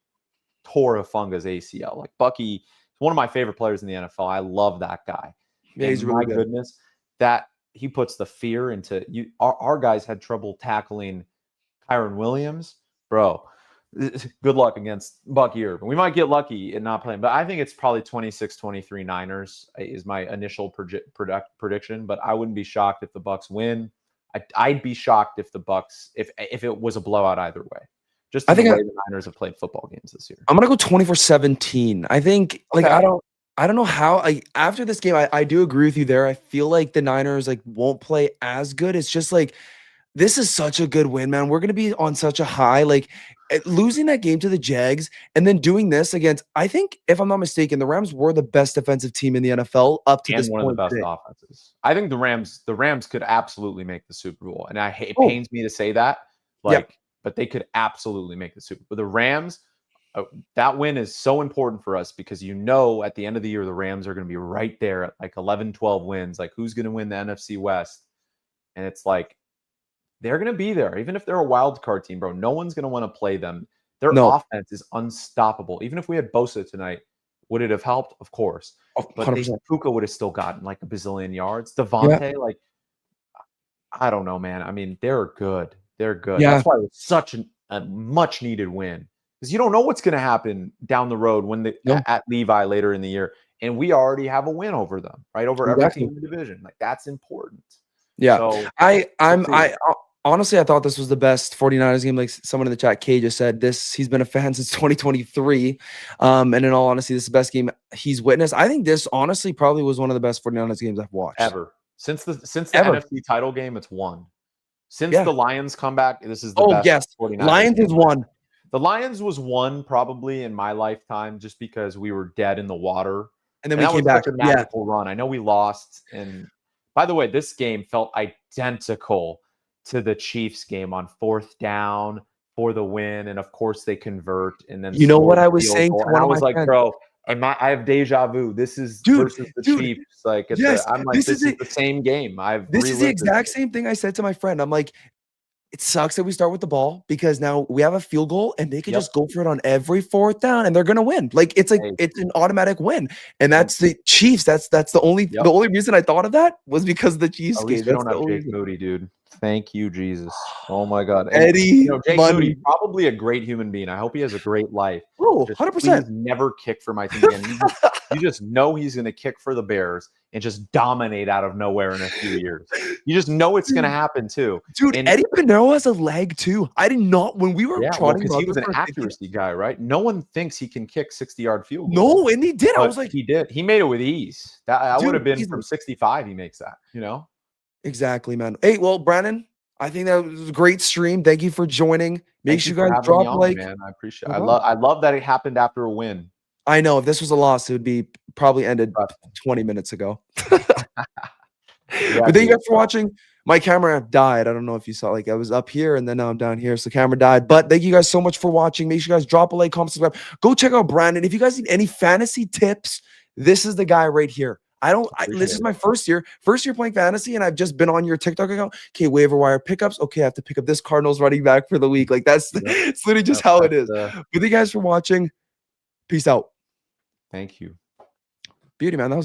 [SPEAKER 2] tore a fungus ACL. Like, Bucky is one of my favorite players in the NFL. I love that guy.
[SPEAKER 1] Yeah, he's really good.
[SPEAKER 2] Goodness, that he puts the fear into you. Our guys had trouble tackling Kyron Williams, bro. Good luck against Bucky Irving. We might get lucky in not playing, but I think it's probably 26-23 Niners is my initial prediction. But I wouldn't be shocked if the Bucks win. I'd be shocked if the Bucks if it was a blowout either way. Just I think the way the Niners have played football games this year.
[SPEAKER 1] I'm gonna go 24-17. I think I don't know how. After this game, I do agree with you there. I feel like the Niners won't play as good. It's just like, this is such a good win, man. We're going to be on such a high. Like, losing that game to the Jags and then doing this against, I think, if I'm not mistaken, the Rams were the best defensive team in the NFL up to this point.
[SPEAKER 2] And one of the best offenses. I think the Rams could absolutely make the Super Bowl. And it pains me to say that, but they could absolutely make the Super Bowl. But the Rams, that win is so important for us because at the end of the year, the Rams are going to be right there at like 11-12 wins. Like, who's going to win the NFC West? And it's like, they're going to be there. Even if they're a wild card team, bro, no one's going to want to play them. Their offense is unstoppable. Even if we had Bosa tonight, would it have helped? Of course. But Puka would have still gotten like a bazillion yards. Devontae, I don't know, man. I mean, they're good. They're good. Yeah. That's why it was such a much needed win. Because you don't know what's going to happen down the road at Levi later in the year. And we already have a win over them, right? Over every team in the division. Like, that's important. Yeah. So,
[SPEAKER 1] honestly, I thought this was the best 49ers game. Like someone in the chat, Kay, just said he's been a fan since 2023. And in all honesty, this is the best game he's witnessed. I think this honestly probably was one of the best 49ers games I've watched.
[SPEAKER 2] Ever. Since the NFC title game, it's won. Since
[SPEAKER 1] Yeah.
[SPEAKER 2] the Lions comeback, this is the
[SPEAKER 1] Oh,
[SPEAKER 2] best
[SPEAKER 1] yes.
[SPEAKER 2] 49ers
[SPEAKER 1] Lions
[SPEAKER 2] game.
[SPEAKER 1] is one.
[SPEAKER 2] The Lions was one probably in my lifetime just because we were dead in the water.
[SPEAKER 1] And then
[SPEAKER 2] And
[SPEAKER 1] we
[SPEAKER 2] that
[SPEAKER 1] came
[SPEAKER 2] was
[SPEAKER 1] back.
[SPEAKER 2] such a
[SPEAKER 1] Yeah.
[SPEAKER 2] magical run. I know we lost. And by the way, this game felt identical to the Chiefs game on 4th down for the win. And of course they convert and then
[SPEAKER 1] You know
[SPEAKER 2] score
[SPEAKER 1] what
[SPEAKER 2] the
[SPEAKER 1] I was
[SPEAKER 2] field
[SPEAKER 1] saying
[SPEAKER 2] goal.
[SPEAKER 1] to
[SPEAKER 2] And
[SPEAKER 1] one
[SPEAKER 2] I
[SPEAKER 1] of my
[SPEAKER 2] was like,
[SPEAKER 1] friends?
[SPEAKER 2] bro, I have deja vu. This is
[SPEAKER 1] Dude,
[SPEAKER 2] versus the
[SPEAKER 1] dude,
[SPEAKER 2] Chiefs. Like
[SPEAKER 1] yes,
[SPEAKER 2] I'm like,
[SPEAKER 1] this
[SPEAKER 2] this
[SPEAKER 1] is
[SPEAKER 2] is
[SPEAKER 1] it.
[SPEAKER 2] the same game. I've
[SPEAKER 1] This is the
[SPEAKER 2] relived this
[SPEAKER 1] exact
[SPEAKER 2] game.
[SPEAKER 1] same thing I said to my friend. I'm like, it sucks that we start with the ball because now we have a field goal and they could
[SPEAKER 2] Yep.
[SPEAKER 1] just go for it on every 4th down and they're gonna win. Like it's
[SPEAKER 2] Hey.
[SPEAKER 1] it's an automatic win. And that's the Chiefs. That's the only
[SPEAKER 2] Yep.
[SPEAKER 1] the only reason I thought of that was because of the Chiefs
[SPEAKER 2] At
[SPEAKER 1] game.
[SPEAKER 2] least we
[SPEAKER 1] That's
[SPEAKER 2] don't
[SPEAKER 1] the
[SPEAKER 2] have
[SPEAKER 1] only
[SPEAKER 2] Jake
[SPEAKER 1] reason.
[SPEAKER 2] Moody, dude. Thank you, Jesus. Oh my God. And
[SPEAKER 1] Eddie
[SPEAKER 2] Jake
[SPEAKER 1] Money.
[SPEAKER 2] Moody, probably a great human being. I hope he has a great life.
[SPEAKER 1] Oh,
[SPEAKER 2] Just
[SPEAKER 1] 100%.
[SPEAKER 2] please never kick for my team again. You just know he's going to kick for the Bears and just dominate out of nowhere in a few years. You just know it's going to happen too.
[SPEAKER 1] Dude,
[SPEAKER 2] And
[SPEAKER 1] Eddie Pinero has a leg too. I did not when we were
[SPEAKER 2] yeah, well,
[SPEAKER 1] trotting
[SPEAKER 2] because he was an
[SPEAKER 1] for 50
[SPEAKER 2] accuracy guy, right? No one thinks he can kick 60-yard field goals.
[SPEAKER 1] No, and he did. I
[SPEAKER 2] But
[SPEAKER 1] was like,
[SPEAKER 2] he did. He made it with ease. That would
[SPEAKER 1] dude,
[SPEAKER 2] have been
[SPEAKER 1] easily.
[SPEAKER 2] from 65. He makes that, you know?
[SPEAKER 1] Exactly, man. Hey, well, Brandon, I think that was a great stream. Thank you for joining. Make
[SPEAKER 2] Thank
[SPEAKER 1] sure
[SPEAKER 2] you
[SPEAKER 1] you
[SPEAKER 2] for
[SPEAKER 1] guys
[SPEAKER 2] having me
[SPEAKER 1] drop a
[SPEAKER 2] on,
[SPEAKER 1] like.
[SPEAKER 2] man. I appreciate
[SPEAKER 1] No
[SPEAKER 2] it.
[SPEAKER 1] problem.
[SPEAKER 2] I love that it happened after a win.
[SPEAKER 1] I know if this was a loss, it would be probably ended
[SPEAKER 2] Trust me.
[SPEAKER 1] 20 minutes ago.
[SPEAKER 2] Yeah,
[SPEAKER 1] But thank you
[SPEAKER 2] dude.
[SPEAKER 1] guys for watching. My camera died. I don't know if you saw, like I was up here and then now I'm down here. So the camera died. But thank you guys so much for watching. Make sure you guys drop a like, comment, subscribe. Go check out Brandon. If you guys need any fantasy tips, this is the guy right here. This is my first year playing fantasy, and I've just been on your TikTok account. Okay, waiver wire pickups. Okay, I have to pick up this Cardinals running back for the week. Like it's literally just how it is. But thank you guys for watching. Peace out.
[SPEAKER 2] Thank you.
[SPEAKER 1] Beauty, man. That was awesome.